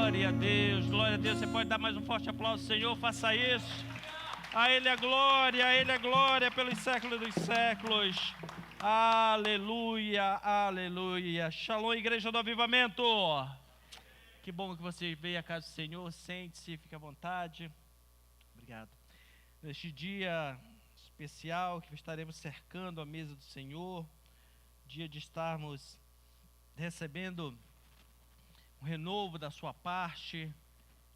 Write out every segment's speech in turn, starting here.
Glória a Deus, glória a Deus. Você pode dar mais um forte aplauso ao Senhor, faça isso. A Ele é glória pelos séculos dos séculos. Aleluia, aleluia. Shalom, Igreja do Avivamento. Que bom que você veio à casa do Senhor. Sente-se, fique à vontade. Obrigado. Neste dia especial que estaremos cercando a mesa do Senhor, dia de estarmos recebendo um renovo da sua parte.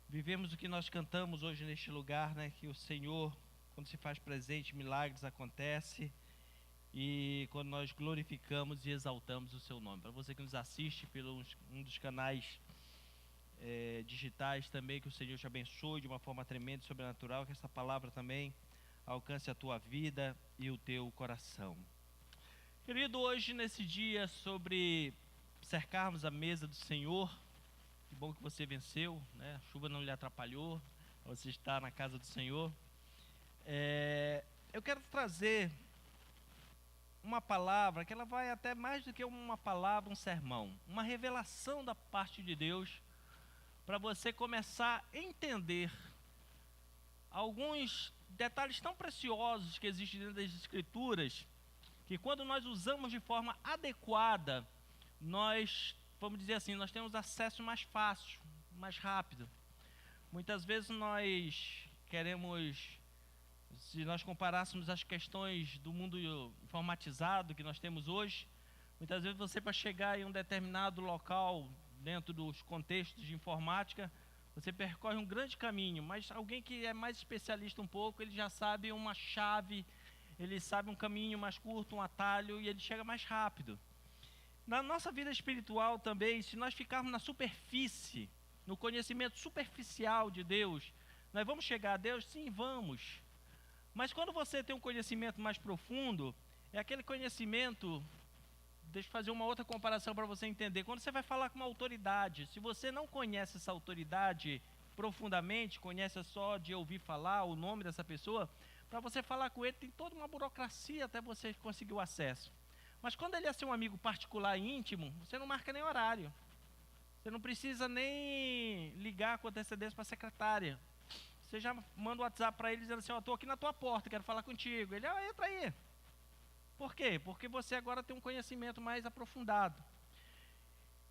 Vivemos o que nós cantamos hoje neste lugar, né? Que o Senhor, quando se faz presente, milagres acontecem. E quando nós glorificamos e exaltamos o seu nome. Para você que nos assiste pelo um dos canais digitais também, que o Senhor te abençoe de uma forma tremenda e sobrenatural, que essa palavra também alcance a tua vida e o teu coração. Querido, hoje nesse dia sobre cercarmos a mesa do Senhor, que bom que você venceu, né? A chuva não lhe atrapalhou, você está na casa do Senhor. Eu quero trazer uma palavra que ela vai até mais do que uma palavra, um sermão, uma revelação da parte de Deus, para você começar a entender alguns detalhes tão preciosos que existem dentro das Escrituras, que quando nós usamos de forma adequada, nós, vamos dizer assim, nós temos acesso mais fácil, mais rápido. Muitas vezes nós queremos, se nós comparássemos as questões do mundo informatizado que nós temos hoje, muitas vezes você, para chegar em um determinado local, dentro dos contextos de informática, você percorre um grande caminho, mas alguém que é mais especialista um pouco, ele já sabe uma chave, ele sabe um caminho mais curto, um atalho, e ele chega mais rápido. Na nossa vida espiritual também, se nós ficarmos na superfície, no conhecimento superficial de Deus, nós vamos chegar a Deus? Sim, vamos. Mas quando você tem um conhecimento mais profundo, é aquele conhecimento. Deixa eu fazer uma outra comparação para você entender. Quando você vai falar com uma autoridade, se você não conhece essa autoridade profundamente, conhece só de ouvir falar o nome dessa pessoa, para você falar com ele tem toda uma burocracia até você conseguir o acesso. Mas quando ele é seu amigo particular e íntimo, você não marca nem horário. Você não precisa nem ligar com antecedência para a secretária. Você já manda um WhatsApp para ele dizendo assim: estou aqui na tua porta, quero falar contigo. Ele, entra aí. Por quê? Porque você agora tem um conhecimento mais aprofundado.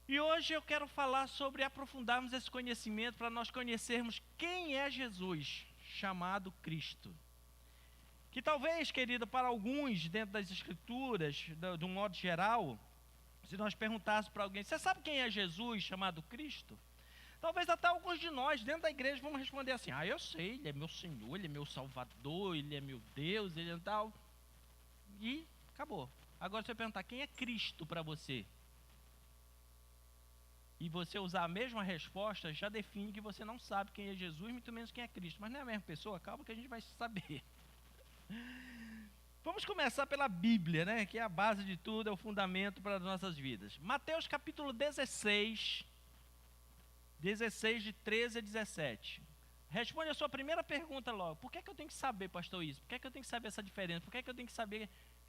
E hoje eu quero falar sobre aprofundarmos esse conhecimento para nós conhecermos quem é Jesus, chamado Cristo. Que talvez, querido, para alguns dentro das Escrituras, de um modo geral, se nós perguntássemos para alguém: você sabe quem é Jesus, chamado Cristo? Talvez até alguns de nós dentro da igreja vamos responder assim: eu sei, ele é meu Senhor, ele é meu Salvador, ele é meu Deus, ele é tal. E acabou. Agora, se eu perguntar quem é Cristo para você, e você usar a mesma resposta, já define que você não sabe quem é Jesus, muito menos quem é Cristo. Mas não é a mesma pessoa? Calma que a gente vai saber. Vamos começar pela Bíblia, né? Que é a base de tudo, é o fundamento para as nossas vidas. Mateus capítulo 16, de 13 a 17. Responde a sua primeira pergunta logo: por que é que eu tenho que saber, pastor, isso? Por que é que eu tenho que saber essa diferença? Por que é que eu tenho que saber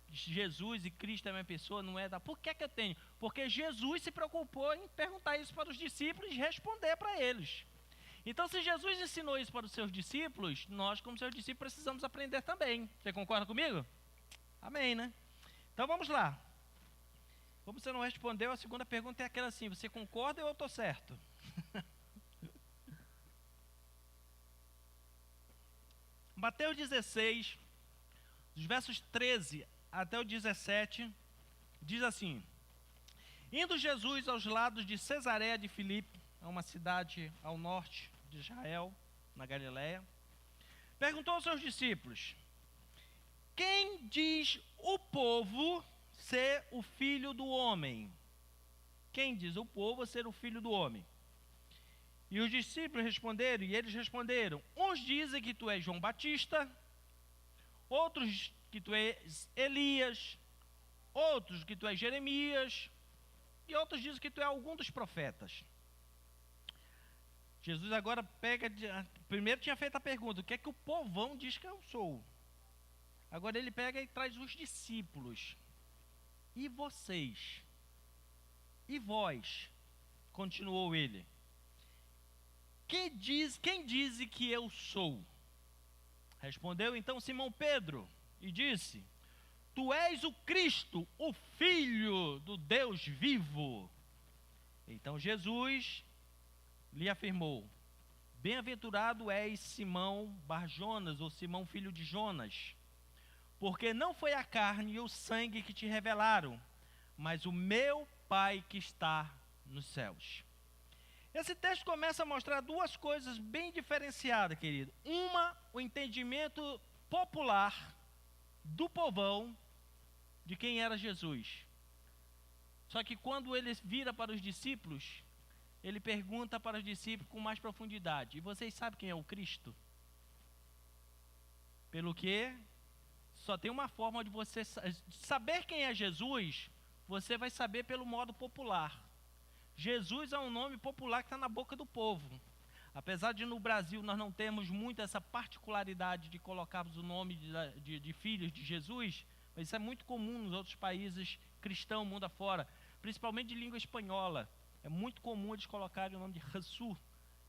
Jesus e Cristo é a minha pessoa, não é? Por que é que eu tenho? Porque Jesus se preocupou em perguntar isso para os discípulos e responder para eles. Então, se Jesus ensinou isso para os seus discípulos, nós, como seus discípulos, precisamos aprender também. Você concorda comigo? Amém, né? Então, vamos lá. Como você não respondeu, a segunda pergunta é aquela assim: você concorda ou eu estou certo? Mateus 16, dos versos 13 até o 17, diz assim: indo Jesus aos lados de Cesareia de Filipe, a uma cidade ao norte de Israel, na Galileia, perguntou aos seus discípulos: quem diz o povo ser o filho do homem? Quem diz o povo ser o filho do homem? E os discípulos responderam, e eles responderam: uns dizem que tu és João Batista, outros que tu és Elias, outros que tu és Jeremias, e outros dizem que tu é algum dos profetas. Jesus agora primeiro tinha feito a pergunta: o que é que o povão diz que eu sou? Agora ele pega e traz os discípulos: e vocês? E vós? Continuou ele: quem diz que eu sou? Respondeu então Simão Pedro e disse: Tu és o Cristo, o Filho do Deus vivo. Então Jesus lhe afirmou: Bem-aventurado és Simão Bar-Jonas, ou Simão filho de Jonas, porque não foi a carne e o sangue que te revelaram, mas o meu Pai que está nos céus. Esse texto começa a mostrar duas coisas bem diferenciadas, querido. Uma, o entendimento popular do povão de quem era Jesus. Só que quando ele vira para os discípulos, ele pergunta para os discípulos com mais profundidade: E vocês sabem quem é o Cristo? Pelo que só tem uma forma de você saber quem é Jesus. Você vai saber pelo modo popular. Jesus é um nome popular que está na boca do povo. Apesar de no Brasil nós não termos muito essa particularidade de colocarmos o nome de filhos de Jesus, mas isso é muito comum nos outros países cristãos, mundo afora, principalmente de língua espanhola. É muito comum eles colocarem o nome de Jesus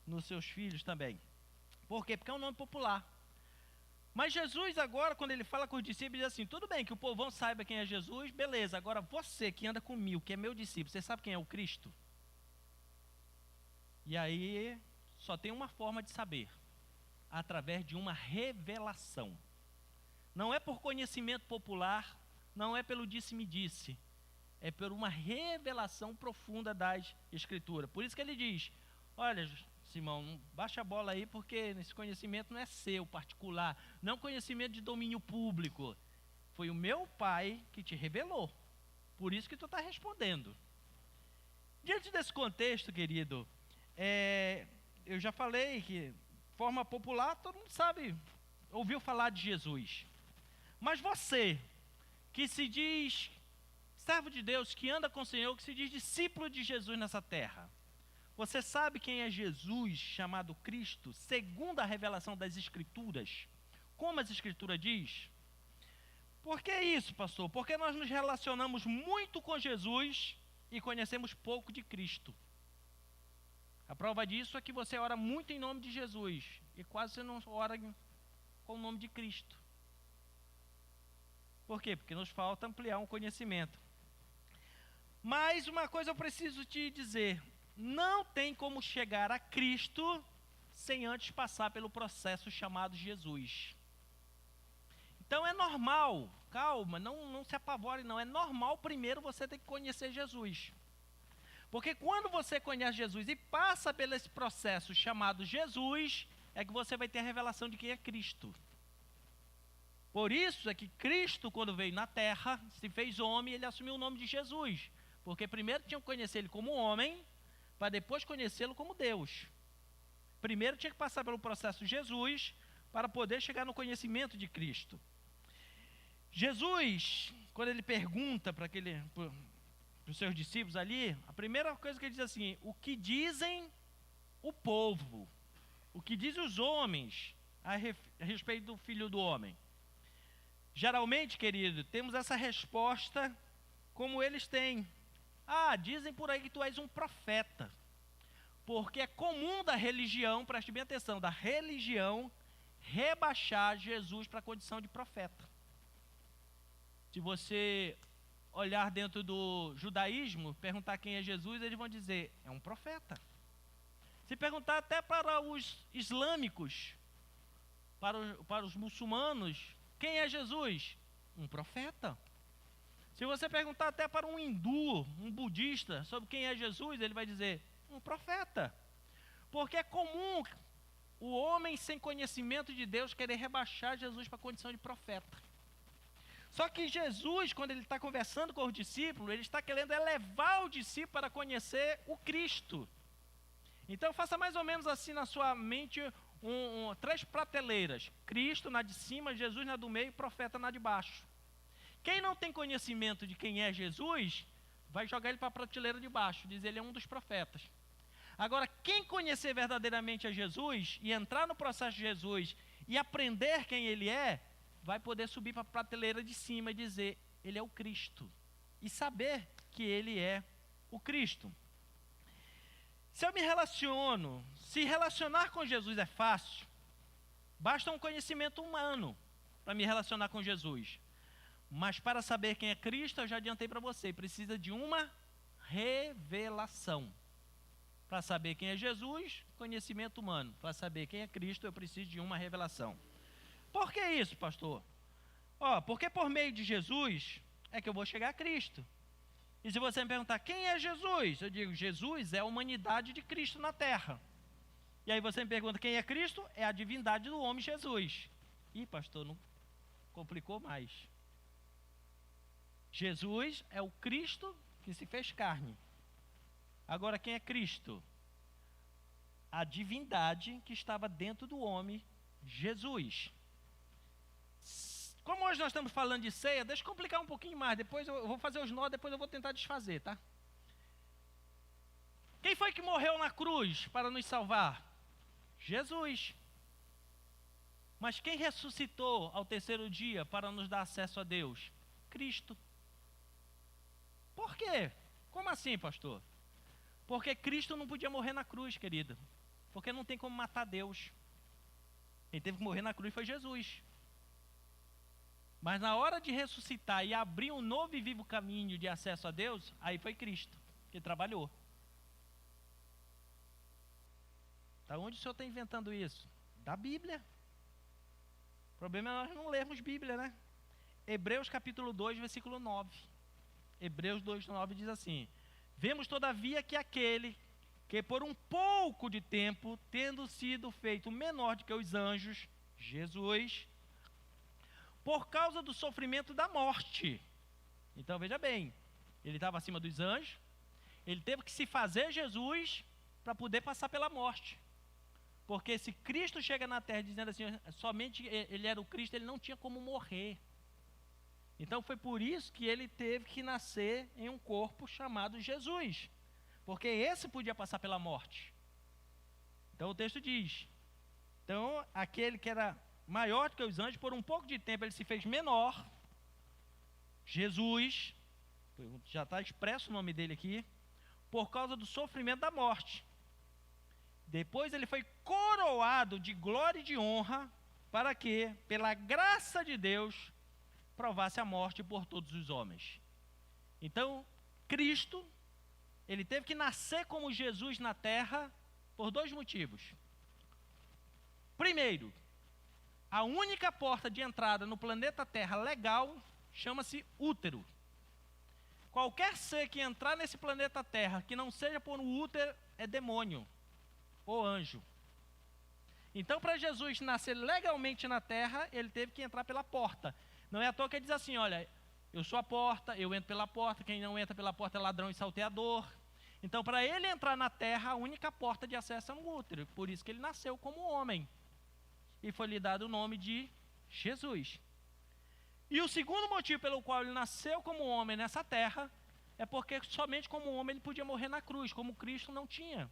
nos seus filhos também. Por quê? Porque é um nome popular. Mas Jesus agora, quando ele fala com os discípulos, diz assim: tudo bem que o povão saiba quem é Jesus, beleza. Agora você que anda comigo, que é meu discípulo, você sabe quem é o Cristo? E aí, só tem uma forma de saber: através de uma revelação. Não é por conhecimento popular, não é pelo disse-me-disse, é por uma revelação profunda das Escrituras. Por isso que ele diz: olha, Simão, baixa a bola aí, porque esse conhecimento não é seu, particular, não é um conhecimento de domínio público. Foi o meu Pai que te revelou. Por isso que tu está respondendo. Diante desse contexto, querido, eu já falei que, de forma popular, todo mundo sabe, ouviu falar de Jesus. Mas você, que se diz servo de Deus, que anda com o Senhor, que se diz discípulo de Jesus nessa terra, você sabe quem é Jesus, chamado Cristo, segundo a revelação das Escrituras? Como as Escrituras diz? Por que isso, pastor? Porque nós nos relacionamos muito com Jesus e conhecemos pouco de Cristo. A prova disso é que você ora muito em nome de Jesus e quase você não ora com o nome de Cristo. Por quê? Porque nos falta ampliar um conhecimento. Mas uma coisa eu preciso te dizer: não tem como chegar a Cristo sem antes passar pelo processo chamado Jesus. Então é normal, calma, não se apavore não, é normal primeiro você ter que conhecer Jesus. Porque quando você conhece Jesus e passa pelo esse processo chamado Jesus, é que você vai ter a revelação de quem é Cristo. Por isso é que Cristo, quando veio na terra, se fez homem, ele assumiu o nome de Jesus. Porque primeiro tinham que conhecer ele como homem, para depois conhecê-lo como Deus. Primeiro tinha que passar pelo processo Jesus, para poder chegar no conhecimento de Cristo. Jesus, quando ele pergunta para os seus discípulos ali, a primeira coisa que ele diz assim: o que dizem o povo, o que dizem os homens a respeito do Filho do Homem? Geralmente, querido, temos essa resposta como eles têm: dizem por aí que tu és um profeta. Porque é comum da religião, preste bem atenção, da religião rebaixar Jesus para a condição de profeta. Se você olhar dentro do judaísmo, perguntar quem é Jesus, eles vão dizer: é um profeta. Se perguntar até para os islâmicos, para os muçulmanos, quem é Jesus? Um profeta. Se você perguntar até para um hindu, um budista, sobre quem é Jesus, ele vai dizer: um profeta. Porque é comum o homem sem conhecimento de Deus querer rebaixar Jesus para a condição de profeta. Só que Jesus, quando ele está conversando com os discípulos, ele está querendo elevar o discípulo para conhecer o Cristo. Então faça mais ou menos assim na sua mente, 3 prateleiras: Cristo na de cima, Jesus na do meio e profeta na de baixo. Quem não tem conhecimento de quem é Jesus, vai jogar ele para a prateleira de baixo, diz: ele é um dos profetas. Agora, quem conhecer verdadeiramente a Jesus e entrar no processo de Jesus e aprender quem ele é, vai poder subir para a prateleira de cima e dizer: ele é o Cristo, e saber que ele é o Cristo. Se eu me relaciono, se relacionar com Jesus é fácil, basta um conhecimento humano para me relacionar com Jesus. Mas para saber quem é Cristo, eu já adiantei para você, precisa de uma revelação. Para saber quem é Jesus, conhecimento humano. Para saber quem é Cristo, eu preciso de uma revelação. Por que isso, pastor? Porque por meio de Jesus é que eu vou chegar a Cristo. E se você me perguntar, quem é Jesus? Eu digo, Jesus é a humanidade de Cristo na terra. E aí você me pergunta, quem é Cristo? É a divindade do homem Jesus. Ih, pastor, não complicou mais. Jesus é o Cristo que se fez carne. Agora, quem é Cristo? A divindade que estava dentro do homem, Jesus. Como hoje nós estamos falando de ceia, deixa eu complicar um pouquinho mais. Depois eu vou fazer os nós, depois eu vou tentar desfazer, tá? Quem foi que morreu na cruz para nos salvar? Jesus. Mas quem ressuscitou ao terceiro dia para nos dar acesso a Deus? Cristo. Por quê? Como assim, pastor? Porque Cristo não podia morrer na cruz, querida. Porque não tem como matar Deus. Quem teve que morrer na cruz foi Jesus. Mas na hora de ressuscitar e abrir um novo e vivo caminho de acesso a Deus, aí foi Cristo que trabalhou. Da onde o senhor está inventando isso? Da Bíblia. O problema é nós não lermos Bíblia, né? Hebreus capítulo 2, versículo 9. Hebreus 2, 9 diz assim: vemos todavia que aquele que por um pouco de tempo, tendo sido feito menor do que os anjos, Jesus, por causa do sofrimento da morte. Então veja bem, ele estava acima dos anjos, ele teve que se fazer Jesus para poder passar pela morte. Porque se Cristo chega na terra dizendo assim, somente ele era o Cristo, ele não tinha como morrer. Então foi por isso que ele teve que nascer em um corpo chamado Jesus. Porque esse podia passar pela morte. Então o texto diz, então aquele que era maior do que os anjos, por um pouco de tempo ele se fez menor. Jesus, já está expresso o nome dele aqui, por causa do sofrimento da morte. Depois ele foi coroado de glória e de honra, para que, pela graça de Deus, provasse a morte por todos os homens. Então, Cristo, ele teve que nascer como Jesus na terra, por dois motivos. Primeiro, a única porta de entrada no planeta Terra legal chama-se útero. Qualquer ser que entrar nesse planeta Terra, que não seja por um útero, é demônio ou anjo. Então, para Jesus nascer legalmente na terra, ele teve que entrar pela porta. Não é à toa que ele diz assim, olha, eu sou a porta, eu entro pela porta, quem não entra pela porta é ladrão e salteador. Então, para ele entrar na terra, a única porta de acesso é um útero. Por isso que ele nasceu como homem. E foi lhe dado o nome de Jesus. E o segundo motivo pelo qual ele nasceu como homem nessa terra, é porque somente como homem ele podia morrer na cruz, como Cristo não tinha.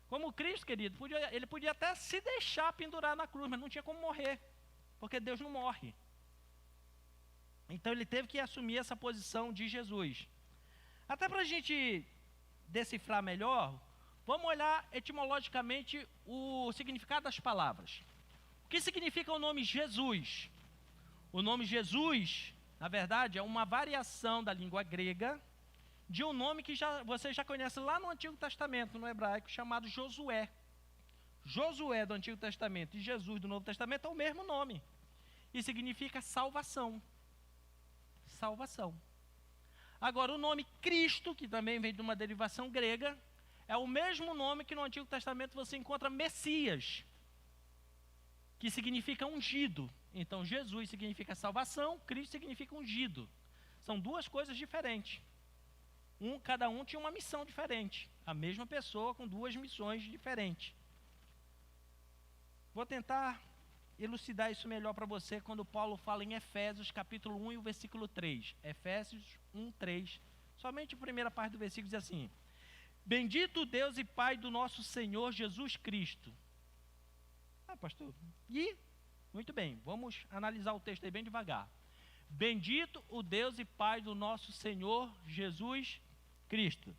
Como Cristo, querido, ele podia até se deixar pendurar na cruz, mas não tinha como morrer, porque Deus não morre. Então ele teve que assumir essa posição de Jesus. Até para a gente decifrar melhor, vamos olhar etimologicamente o significado das palavras. O que significa o nome Jesus? O nome Jesus, na verdade, é uma variação da língua grega de um nome que você já conhece lá no Antigo Testamento, no hebraico, chamado Josué. Josué do Antigo Testamento e Jesus do Novo Testamento é o mesmo nome. E significa salvação. Salvação. Agora, o nome Cristo, que também vem de uma derivação grega, é o mesmo nome que no Antigo Testamento você encontra Messias, que significa ungido. Então, Jesus significa salvação, Cristo significa ungido. São duas coisas diferentes. Cada um tinha uma missão diferente. A mesma pessoa com duas missões diferentes. Vou tentar elucidar isso melhor para você quando Paulo fala em Efésios capítulo 1 e o versículo 3. Efésios 1, 3. Somente a primeira parte do versículo diz assim: bendito Deus e Pai do nosso Senhor Jesus Cristo. Pastor, muito bem, vamos analisar o texto aí bem devagar. Bendito o Deus e Pai do nosso Senhor Jesus Cristo,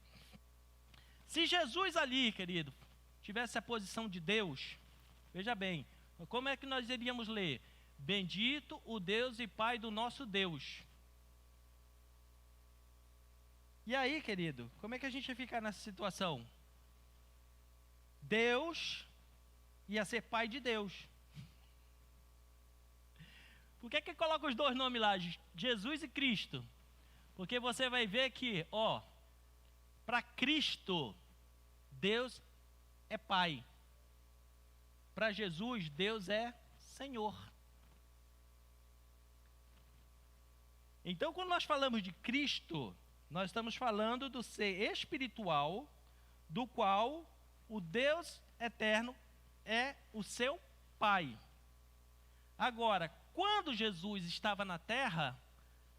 Se Jesus ali, querido, tivesse a posição de Deus, veja bem, como é que nós iríamos ler? Bendito o Deus e Pai do nosso Deus. E aí, querido, como é que a gente ia ficar nessa situação? Deus ia ser pai de Deus. Por que coloca os dois nomes lá, Jesus e Cristo? Porque você vai ver que, para Cristo, Deus é Pai. Para Jesus, Deus é Senhor. Então, quando nós falamos de Cristo, nós estamos falando do ser espiritual, do qual o Deus eterno é o seu Pai. Agora, quando Jesus estava na terra,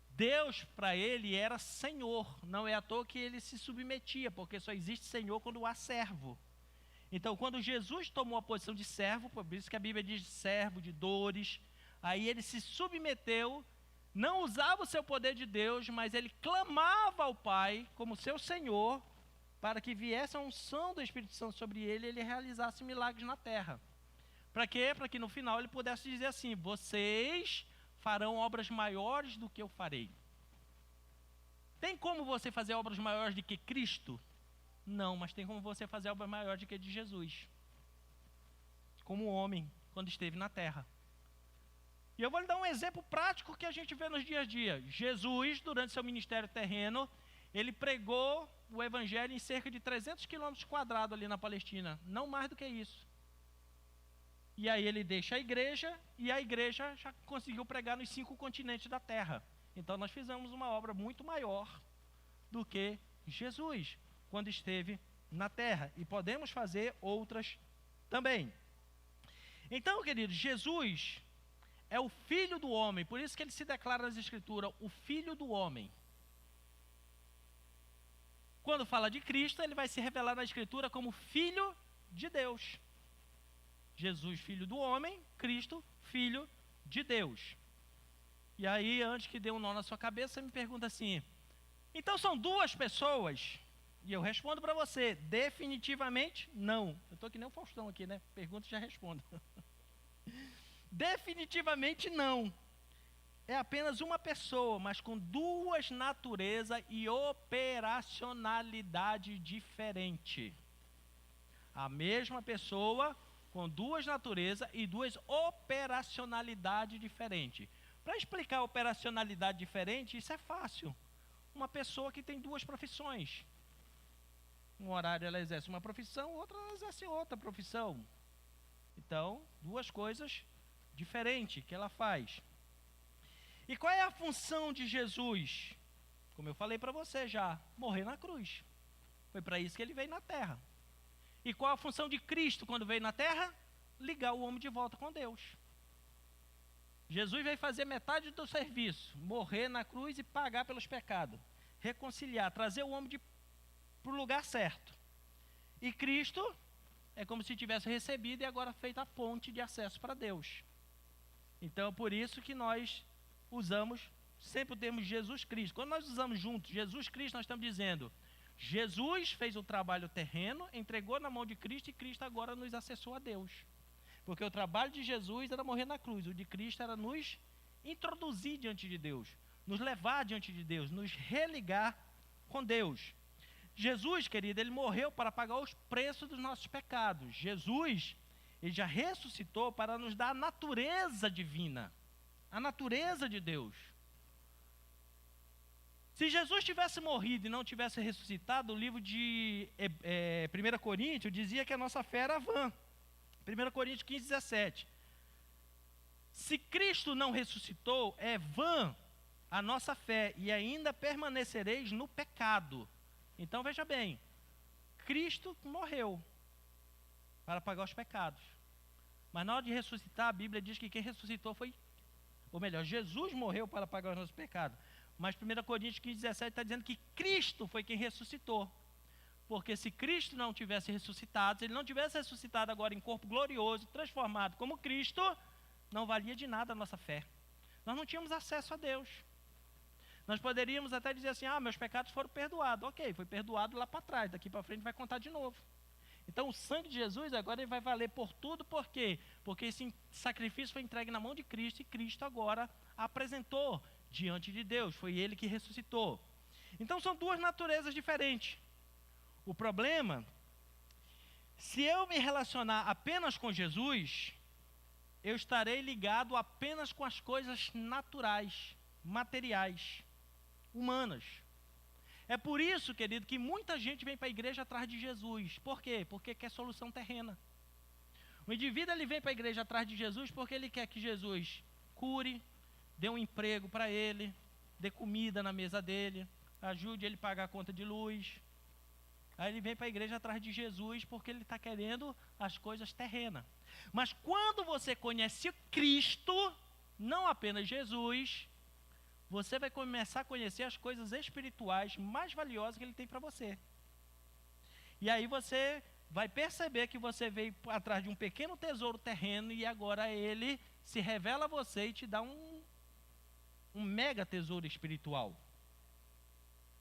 Deus para ele era Senhor. Não é à toa que ele se submetia, porque só existe Senhor quando há servo. Então, quando Jesus tomou a posição de servo, por isso que a Bíblia diz servo de dores, aí ele se submeteu, não usava o seu poder de Deus, mas ele clamava ao Pai como seu Senhor, para que viesse a unção do Espírito Santo sobre ele e ele realizasse milagres na terra. Para quê? Para que no final ele pudesse dizer assim: vocês farão obras maiores do que eu farei. Tem como você fazer obras maiores do que Cristo? Não, mas tem como você fazer obras maiores do que de Jesus, como homem, quando esteve na terra. E eu vou lhe dar um exemplo prático que a gente vê nos dias a dia. Jesus, durante seu ministério terreno, ele pregou o evangelho em cerca de 300 quilômetros quadrados ali na Palestina, não mais do que isso. E aí ele deixa a igreja, e a igreja já conseguiu pregar nos 5 continentes da terra. Então nós fizemos uma obra muito maior do que Jesus, quando esteve na terra. E podemos fazer outras também. Então, queridos, Jesus é o Filho do homem, por isso que ele se declara nas Escrituras, o Filho do homem. Quando fala de Cristo, ele vai se revelar na Escritura como Filho de Deus. Jesus, Filho do homem, Cristo, Filho de Deus. E aí, antes que dê um nó na sua cabeça, você me pergunta assim: então são duas pessoas? E eu respondo para você: definitivamente não. Eu estou que nem o Faustão aqui, né? Pergunta e já respondo. Definitivamente não. É apenas uma pessoa, mas com duas naturezas e operacionalidade diferente. A mesma pessoa com duas naturezas e duas operacionalidades diferentes. Para explicar a operacionalidade diferente, isso é fácil. Uma pessoa que tem duas profissões. Um horário ela exerce uma profissão, outra ela exerce outra profissão. Então, duas coisas diferentes que ela faz. E qual é a função de Jesus? Como eu falei para você já, morrer na cruz. Foi para isso que ele veio na terra. E qual a função de Cristo quando veio na terra? Ligar o homem de volta com Deus. Jesus veio fazer metade do serviço, morrer na cruz e pagar pelos pecados, reconciliar, trazer o homem para o lugar certo. E Cristo é como se tivesse recebido e agora feito a ponte de acesso para Deus. Então, por isso que nós usamos sempre o termo Jesus Cristo. Quando nós usamos juntos Jesus Cristo, nós estamos dizendo: Jesus fez o trabalho terreno, entregou na mão de Cristo e Cristo agora nos acessou a Deus. Porque o trabalho de Jesus era morrer na cruz, o de Cristo era nos introduzir diante de Deus, nos levar diante de Deus, nos religar com Deus. Jesus, querido, ele morreu para pagar os preços dos nossos pecados. Jesus, ele já ressuscitou para nos dar a natureza divina, a natureza de Deus. Se Jesus tivesse morrido e não tivesse ressuscitado, o livro de 1 Coríntios dizia que a nossa fé era vã. 1 Coríntios 15, 17. Se Cristo não ressuscitou, é vã a nossa fé e ainda permanecereis no pecado. Então veja bem, Cristo morreu para pagar os pecados. Mas na hora de ressuscitar, a Bíblia diz que quem ressuscitou foi, ou melhor, Jesus morreu para pagar os nossos pecados. Mas 1 Coríntios 15, 17 está dizendo que Cristo foi quem ressuscitou. Porque se Cristo não tivesse ressuscitado, se ele não tivesse ressuscitado agora em corpo glorioso, transformado como Cristo, não valia de nada a nossa fé. Nós não tínhamos acesso a Deus. Nós poderíamos até dizer assim, meus pecados foram perdoados. Ok, foi perdoado lá para trás, daqui para frente vai contar de novo. Então o sangue de Jesus agora ele vai valer por tudo, por quê? Porque esse sacrifício foi entregue na mão de Cristo e Cristo agora apresentou diante de Deus, foi Ele que ressuscitou. Então são duas naturezas diferentes. O problema, se eu me relacionar apenas com Jesus, eu estarei ligado apenas com as coisas naturais, materiais, humanas. É por isso, querido, que muita gente vem para a igreja atrás de Jesus. Por quê? Porque quer solução terrena. O indivíduo ele vem para a igreja atrás de Jesus porque ele quer que Jesus cure, dê um emprego para ele, dê comida na mesa dele, ajude ele a pagar a conta de luz. Aí ele vem para a igreja atrás de Jesus porque ele está querendo as coisas terrenas. Mas quando você conhece Cristo, não apenas Jesus, você vai começar a conhecer as coisas espirituais mais valiosas que Ele tem para você. E aí você vai perceber que você veio atrás de um pequeno tesouro terreno e agora Ele se revela a você e te dá um mega tesouro espiritual.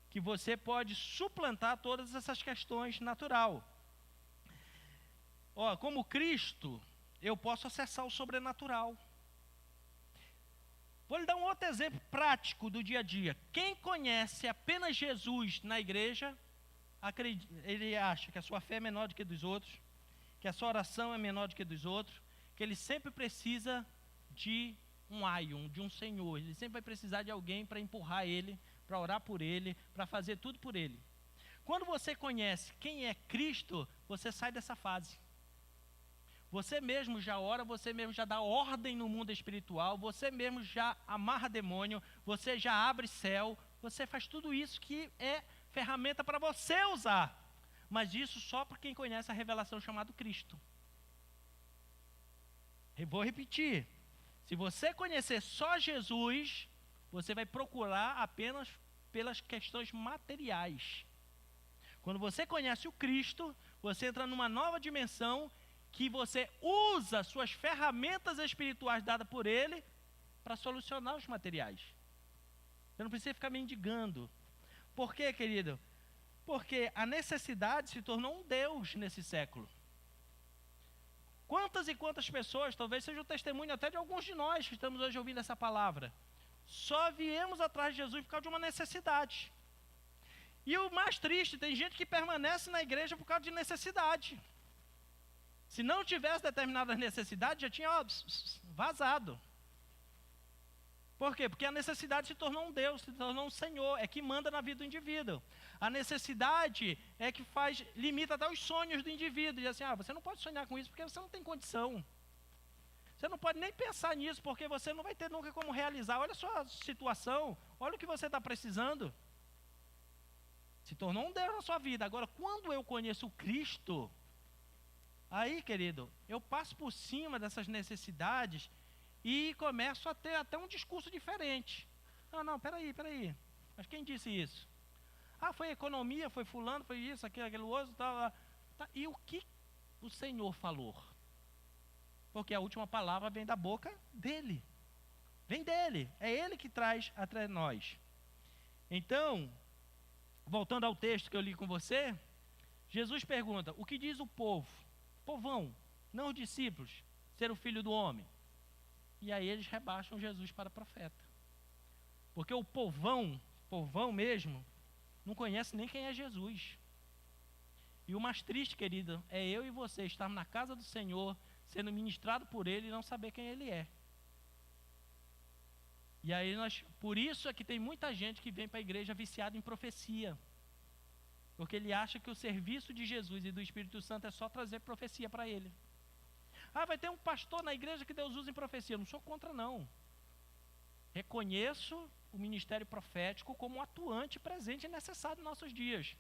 Que você pode suplantar todas essas questões natural. Como Cristo, eu posso acessar o sobrenatural. Vou lhe dar um outro exemplo prático do dia a dia. Quem conhece apenas Jesus na igreja, ele acha que a sua fé é menor do que a dos outros, que a sua oração é menor do que a dos outros, que ele sempre precisa de um aion, de um Senhor. Ele sempre vai precisar de alguém para empurrar ele, para orar por ele, para fazer tudo por ele. Quando você conhece quem é Cristo, você sai dessa fase. Você mesmo já ora, você mesmo já dá ordem no mundo espiritual, você mesmo já amarra demônio, você já abre céu, você faz tudo isso que é ferramenta para você usar. Mas isso só para quem conhece a revelação chamada Cristo. Eu vou repetir. Se você conhecer só Jesus, você vai procurar apenas pelas questões materiais. Quando você conhece o Cristo, você entra numa nova dimensão que você usa suas ferramentas espirituais dadas por Ele para solucionar os materiais. Você não precisa ficar mendigando. Por quê, querido? Porque a necessidade se tornou um Deus nesse século. Quantas e quantas pessoas, talvez seja o testemunho até de alguns de nós que estamos hoje ouvindo essa palavra, só viemos atrás de Jesus por causa de uma necessidade. E o mais triste, tem gente que permanece na igreja por causa de necessidade. Se não tivesse determinadas necessidades, já tinha vazado. Por quê? Porque a necessidade se tornou um Deus, se tornou um Senhor, é que manda na vida do indivíduo. A necessidade é que limita até os sonhos do indivíduo. Diz assim, você não pode sonhar com isso porque você não tem condição. Você não pode nem pensar nisso porque você não vai ter nunca como realizar. Olha a sua situação, olha o que você está precisando. Se tornou um Deus na sua vida. Agora, quando eu conheço o Cristo, aí, querido, eu passo por cima dessas necessidades e começo a ter até um discurso diferente. Não, peraí. Mas quem disse isso? Foi economia, foi fulano, foi isso, aquilo outro, tal. E o que o Senhor falou? Porque a última palavra vem da boca dele. Vem dele. É ele que traz até nós. Então, voltando ao texto que eu li com você, Jesus pergunta, o que diz o povo? Povão, não os discípulos, ser o filho do homem. E aí eles rebaixam Jesus para profeta. Porque o povão mesmo, não conhece nem quem é Jesus. E o mais triste, querido, é eu e você estarmos na casa do Senhor, sendo ministrado por Ele e não saber quem Ele é. E aí por isso é que tem muita gente que vem para a igreja viciada em profecia. Porque ele acha que o serviço de Jesus e do Espírito Santo é só trazer profecia para ele. Vai ter um pastor na igreja que Deus usa em profecia. Eu não sou contra, não. Reconheço o ministério profético como um atuante presente e necessário nos nossos dias.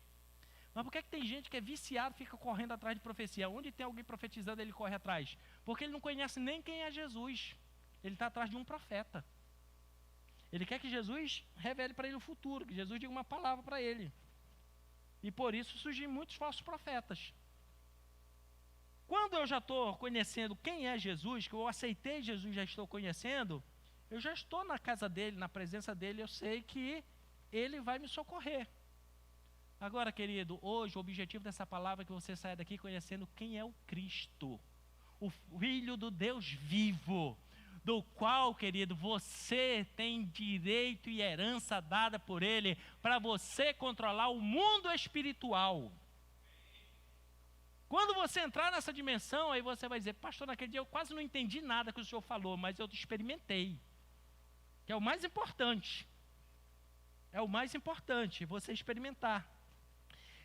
Mas por que tem gente que é viciado e fica correndo atrás de profecia? Onde tem alguém profetizando, ele corre atrás? Porque ele não conhece nem quem é Jesus. Ele está atrás de um profeta. Ele quer que Jesus revele para ele o futuro, que Jesus diga uma palavra para ele. E por isso surgem muitos falsos profetas. Quando eu já estou conhecendo quem é Jesus, que eu aceitei Jesus, já estou conhecendo, eu já estou na casa dele, na presença dele, eu sei que Ele vai me socorrer. Agora, querido, hoje o objetivo dessa palavra é que você saia daqui conhecendo quem é o Cristo, o Filho do Deus vivo, do qual, querido, você tem direito e herança dada por Ele para você controlar o mundo espiritual. Quando você entrar nessa dimensão, aí você vai dizer, pastor, naquele dia eu quase não entendi nada que o senhor falou, mas eu experimentei. Que é o mais importante. É o mais importante, você experimentar.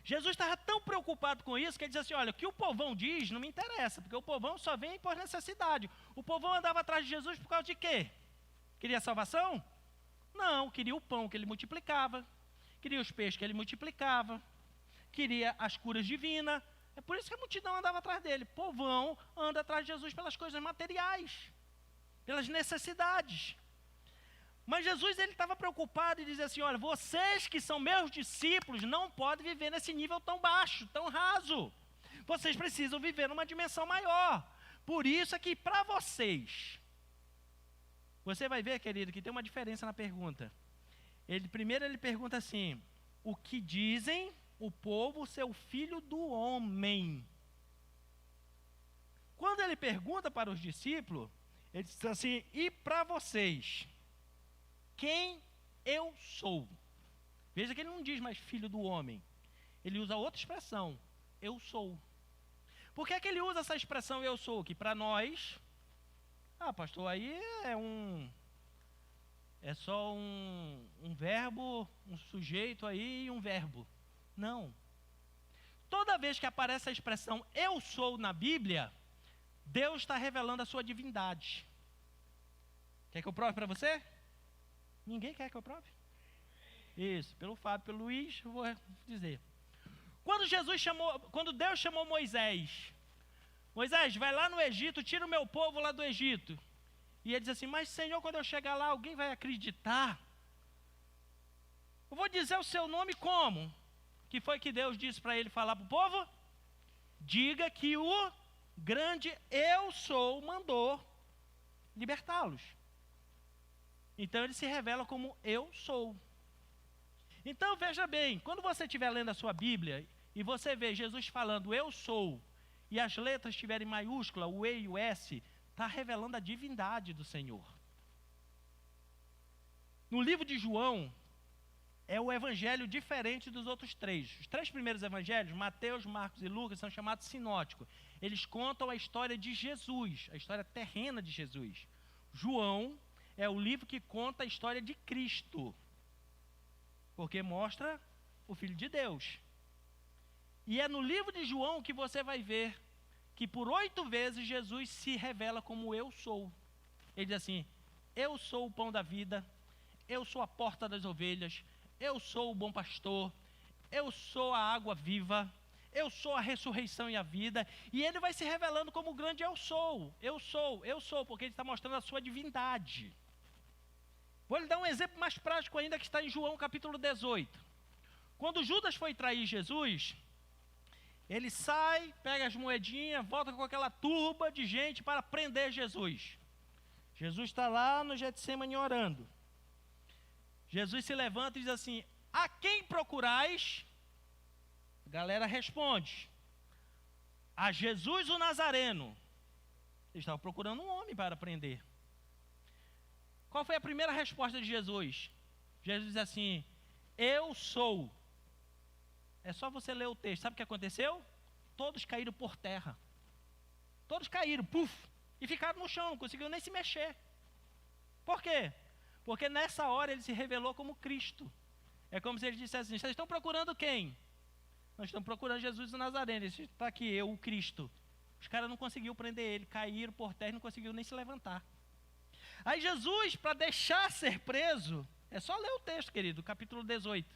Jesus estava tão preocupado com isso que ele disse assim, olha, o que o povão diz não me interessa, porque o povão só vem por necessidade. O povão andava atrás de Jesus por causa de quê? Queria salvação? Não, queria o pão que ele multiplicava, queria os peixes que ele multiplicava, queria as curas divinas. É por isso que a multidão andava atrás dele. O povão anda atrás de Jesus pelas coisas materiais, pelas necessidades. Mas Jesus, ele estava preocupado e dizia assim, olha, vocês que são meus discípulos não podem viver nesse nível tão baixo, tão raso. Vocês precisam viver numa dimensão maior. Por isso é que para vocês, você vai ver, querido, que tem uma diferença na pergunta. Primeiro ele pergunta assim, o que dizem o povo ser o filho do homem? Quando ele pergunta para os discípulos, ele diz assim, e para vocês? Quem eu sou? Veja que ele não diz mais filho do homem. Ele usa outra expressão, eu sou. Por que é que ele usa essa expressão eu sou? Que para nós, pastor, aí é só um verbo, um sujeito aí e um verbo. Não. Toda vez que aparece a expressão eu sou na Bíblia, Deus está revelando a sua divindade. Quer que eu prove para você? Ninguém quer que eu prove? Isso, pelo Fábio, pelo Luiz, eu vou dizer. Quando Deus chamou Moisés, Moisés, vai lá no Egito, tira o meu povo lá do Egito. E ele diz assim, mas Senhor, quando eu chegar lá, alguém vai acreditar? Eu vou dizer o seu nome como? Que foi que Deus disse para ele falar para o povo? Diga que o grande eu sou mandou libertá-los. Então ele se revela como eu sou. Então veja bem, quando você estiver lendo a sua Bíblia e você vê Jesus falando eu sou, e as letras estiverem maiúscula, o E e o S, está revelando a divindade do Senhor. No livro de João, é o evangelho diferente dos outros três. Os três primeiros evangelhos, Mateus, Marcos e Lucas, são chamados sinóticos. Eles contam a história de Jesus, a história terrena de Jesus. João é o livro que conta a história de Cristo, porque mostra o Filho de Deus. E é no livro de João que você vai ver que por 8 vezes Jesus se revela como eu sou. Ele diz assim, eu sou o pão da vida, eu sou a porta das ovelhas, eu sou o bom pastor, eu sou a água viva, eu sou a ressurreição e a vida. E ele vai se revelando como o grande eu sou, porque ele está mostrando a sua divindade. Vou lhe dar um exemplo mais prático ainda que está em João capítulo 18. Quando Judas foi trair Jesus, ele sai, pega as moedinhas, volta com aquela turba de gente para prender Jesus. Jesus está lá no Getsêmani orando. Jesus se levanta e diz assim, a quem procurais? A galera responde, a Jesus o Nazareno. Eles estavam procurando um homem para prender. Qual foi a primeira resposta de Jesus? Jesus diz assim, eu sou. É só você ler o texto. Sabe o que aconteceu? Todos caíram por terra. Todos caíram, puf, e ficaram no chão, não conseguiram nem se mexer. Por quê? Porque nessa hora ele se revelou como Cristo. É como se ele dissesse assim, vocês estão procurando quem? Nós estamos procurando Jesus o Nazareno. Ele está aqui, eu, o Cristo. Os caras não conseguiram prender ele, caíram por terra e não conseguiram nem se levantar. Aí Jesus, para deixar ser preso, é só ler o texto, querido, capítulo 18.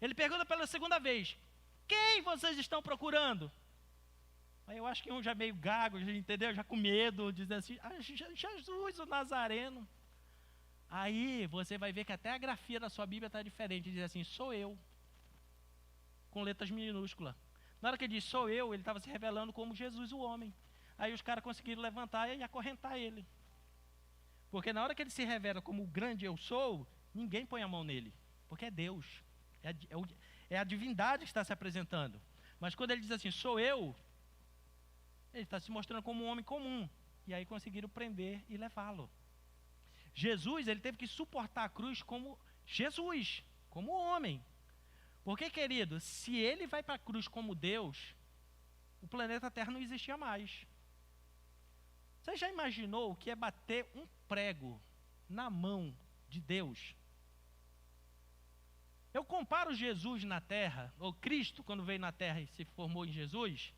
Ele pergunta pela segunda vez, quem vocês estão procurando? Aí eu acho que um já meio gago, já entendeu? Já com medo, dizendo assim, Jesus o Nazareno. Aí você vai ver que até a grafia da sua Bíblia está diferente, diz assim, sou eu, com letras minúsculas. Na hora que ele diz sou eu, ele estava se revelando como Jesus o homem. Aí os caras conseguiram levantar e acorrentar ele. Porque na hora que ele se revela como o grande eu sou, ninguém põe a mão nele. porque é Deus. É a divindade que está se apresentando. Mas quando ele diz assim, sou eu, ele está se mostrando como um homem comum. E aí conseguiram prender e levá-lo. Jesus, ele teve que suportar a cruz como Jesus, como homem. Porque, querido, se ele vai para a cruz como Deus, o planeta Terra não existia mais. Você já imaginou o que é bater um prego na mão de Deus? Eu comparo Jesus na Terra, ou Cristo quando veio na Terra e se formou em Jesus,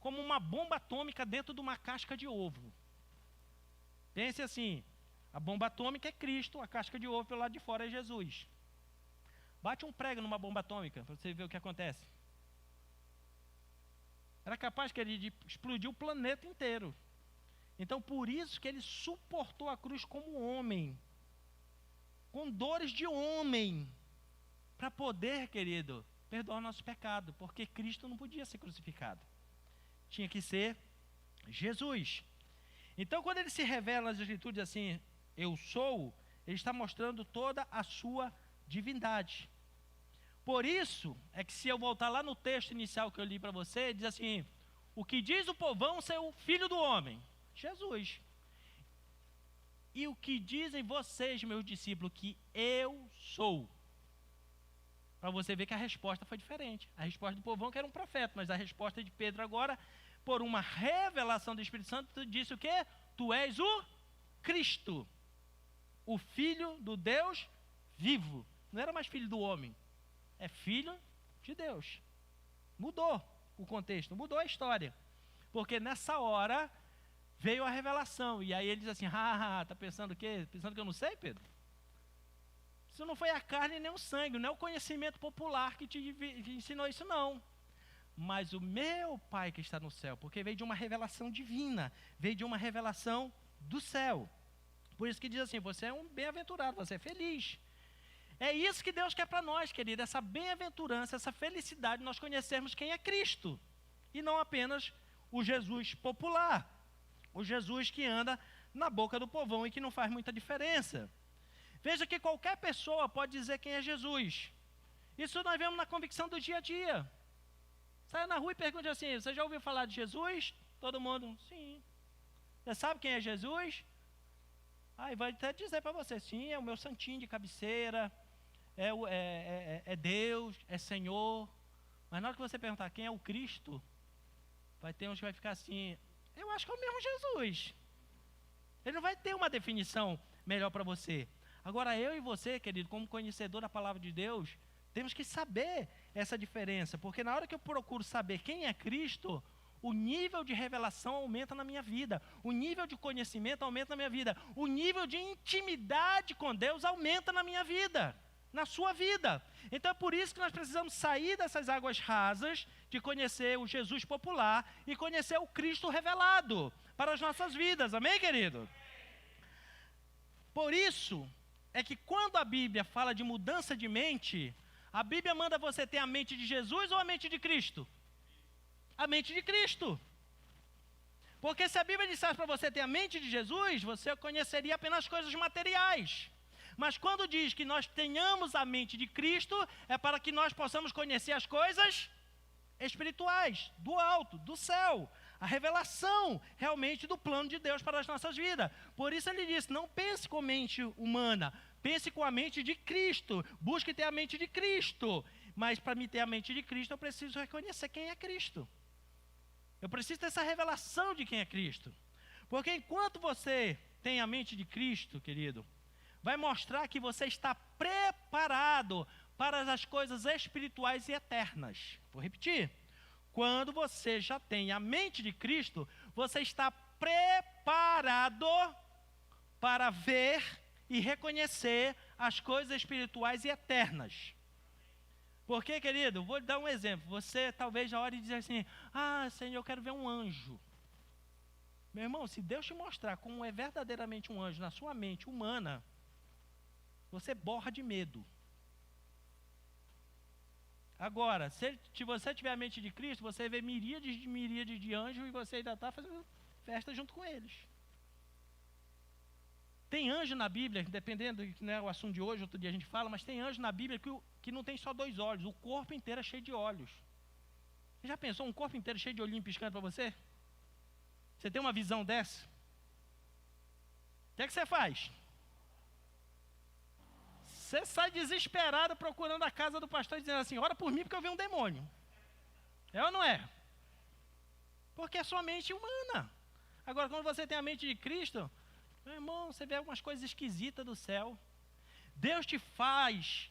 como uma bomba atômica dentro de uma casca de ovo. Pense assim, a bomba atômica é Cristo, a casca de ovo pelo lado de fora é Jesus. Bate um prego numa bomba atômica, para você ver o que acontece. Era capaz que ele de explodir o planeta inteiro. Então, por isso que ele suportou a cruz como homem, com dores de homem, para poder, querido, perdoar o nosso pecado, porque Cristo não podia ser crucificado. Tinha que ser Jesus. Então, quando ele se revela nas Escrituras assim, eu sou, ele está mostrando toda a sua divindade. Por isso, é que se eu voltar lá no texto inicial que eu li para você, diz assim, o que diz o povão ser o filho do homem? Jesus. E o que dizem vocês, meus discípulos, que eu sou? Para você ver que a resposta foi diferente. A resposta do povão que era um profeta, mas a resposta de Pedro agora, por uma revelação do Espírito Santo, disse o quê? Tu és o Cristo, o Filho do Deus vivo. Não era mais filho do homem, é filho de Deus. Mudou o contexto, mudou a história. Porque nessa hora veio a revelação. E aí ele diz assim, tá pensando o quê? Pensando que eu não sei, Pedro? Isso não foi a carne nem o sangue, não é o conhecimento popular que te ensinou isso, não. Mas o meu Pai que está no céu, porque veio de uma revelação divina, veio de uma revelação do céu. Por isso que diz assim, você é um bem-aventurado, você é feliz. É isso que Deus quer para nós, querido, essa bem-aventurança, essa felicidade, nós conhecermos quem é Cristo. E não apenas o Jesus popular, o Jesus que anda na boca do povão e que não faz muita diferença. Veja que qualquer pessoa pode dizer quem é Jesus. Isso nós vemos na convicção do dia a dia. Saia na rua e pergunte assim, você já ouviu falar de Jesus? Todo mundo, sim. Você sabe quem é Jesus? Aí vai até dizer para você, sim, é o meu santinho de cabeceira, é Deus, é Senhor. Mas na hora que você perguntar quem é o Cristo, vai ter uns que vai ficar assim, eu acho que é o mesmo Jesus. Ele não vai ter uma definição melhor para você. Agora eu e você, querido, como conhecedor da palavra de Deus, temos que saber essa diferença, porque na hora que eu procuro saber quem é Cristo, o nível de revelação aumenta na minha vida, o nível de conhecimento aumenta na minha vida, o nível de intimidade com Deus aumenta na minha vida, na sua vida. Então é por isso que nós precisamos sair dessas águas rasas, de conhecer o Jesus popular e conhecer o Cristo revelado para as nossas vidas, amém, querido? Por isso é que quando a Bíblia fala de mudança de mente, a Bíblia manda você ter a mente de Jesus ou a mente de Cristo? A mente de Cristo. Porque se a Bíblia dissesse para você ter a mente de Jesus, você conheceria apenas coisas materiais. Mas quando diz que nós tenhamos a mente de Cristo, é para que nós possamos conhecer as coisas espirituais, do alto, do céu. A revelação realmente do plano de Deus para as nossas vidas. Por isso ele disse, não pense com mente humana, pense com a mente de Cristo, busque ter a mente de Cristo. Mas para me ter a mente de Cristo, eu preciso reconhecer quem é Cristo. Eu preciso ter essa revelação de quem é Cristo. Porque enquanto você tem a mente de Cristo, querido, vai mostrar que você está preparado para as coisas espirituais e eternas. Vou repetir. Quando você já tem a mente de Cristo, você está preparado para ver e reconhecer as coisas espirituais e eternas. Porque, querido, vou lhe dar um exemplo. Você talvez na hora de dizer assim, Senhor, eu quero ver um anjo. Meu irmão, se Deus te mostrar como é verdadeiramente um anjo na sua mente humana, você borra de medo. Agora, se você tiver a mente de Cristo, você vê miríades de anjos e você ainda está fazendo festa junto com eles. Tem anjo na Bíblia, dependendo, não é o assunto de hoje, outro dia a gente fala, mas tem anjo na Bíblia que não tem só 2 olhos, o corpo inteiro é cheio de olhos. Você já pensou um corpo inteiro cheio de olhinho piscando para você? Você tem uma visão dessa? O que é que você faz? Você sai desesperado procurando a casa do pastor dizendo assim, ora por mim porque eu vi um demônio. É ou não é? Porque é sua mente humana. Agora, quando você tem a mente de Cristo, meu irmão, você vê algumas coisas esquisitas do céu. Deus te faz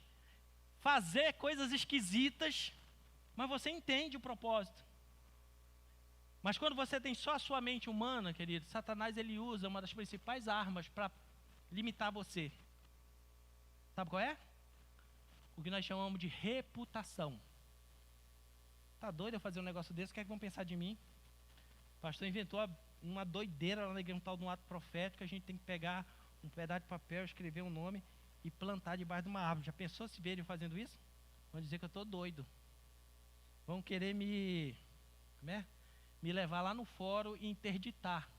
fazer coisas esquisitas, mas você entende o propósito. Mas quando você tem só a sua mente humana, querido, Satanás ele usa uma das principais armas para limitar você. Sabe qual é? O que nós chamamos de reputação. Tá doido eu fazer um negócio desse? O que é que vão pensar de mim? O pastor inventou uma doideira lá na igreja, um tal de um ato profético. A gente tem que pegar um pedaço de papel, escrever um nome e plantar debaixo de uma árvore. Já pensou se verem fazendo isso? Vão dizer que eu estou doido. Vão querer me levar lá no fórum e interditar,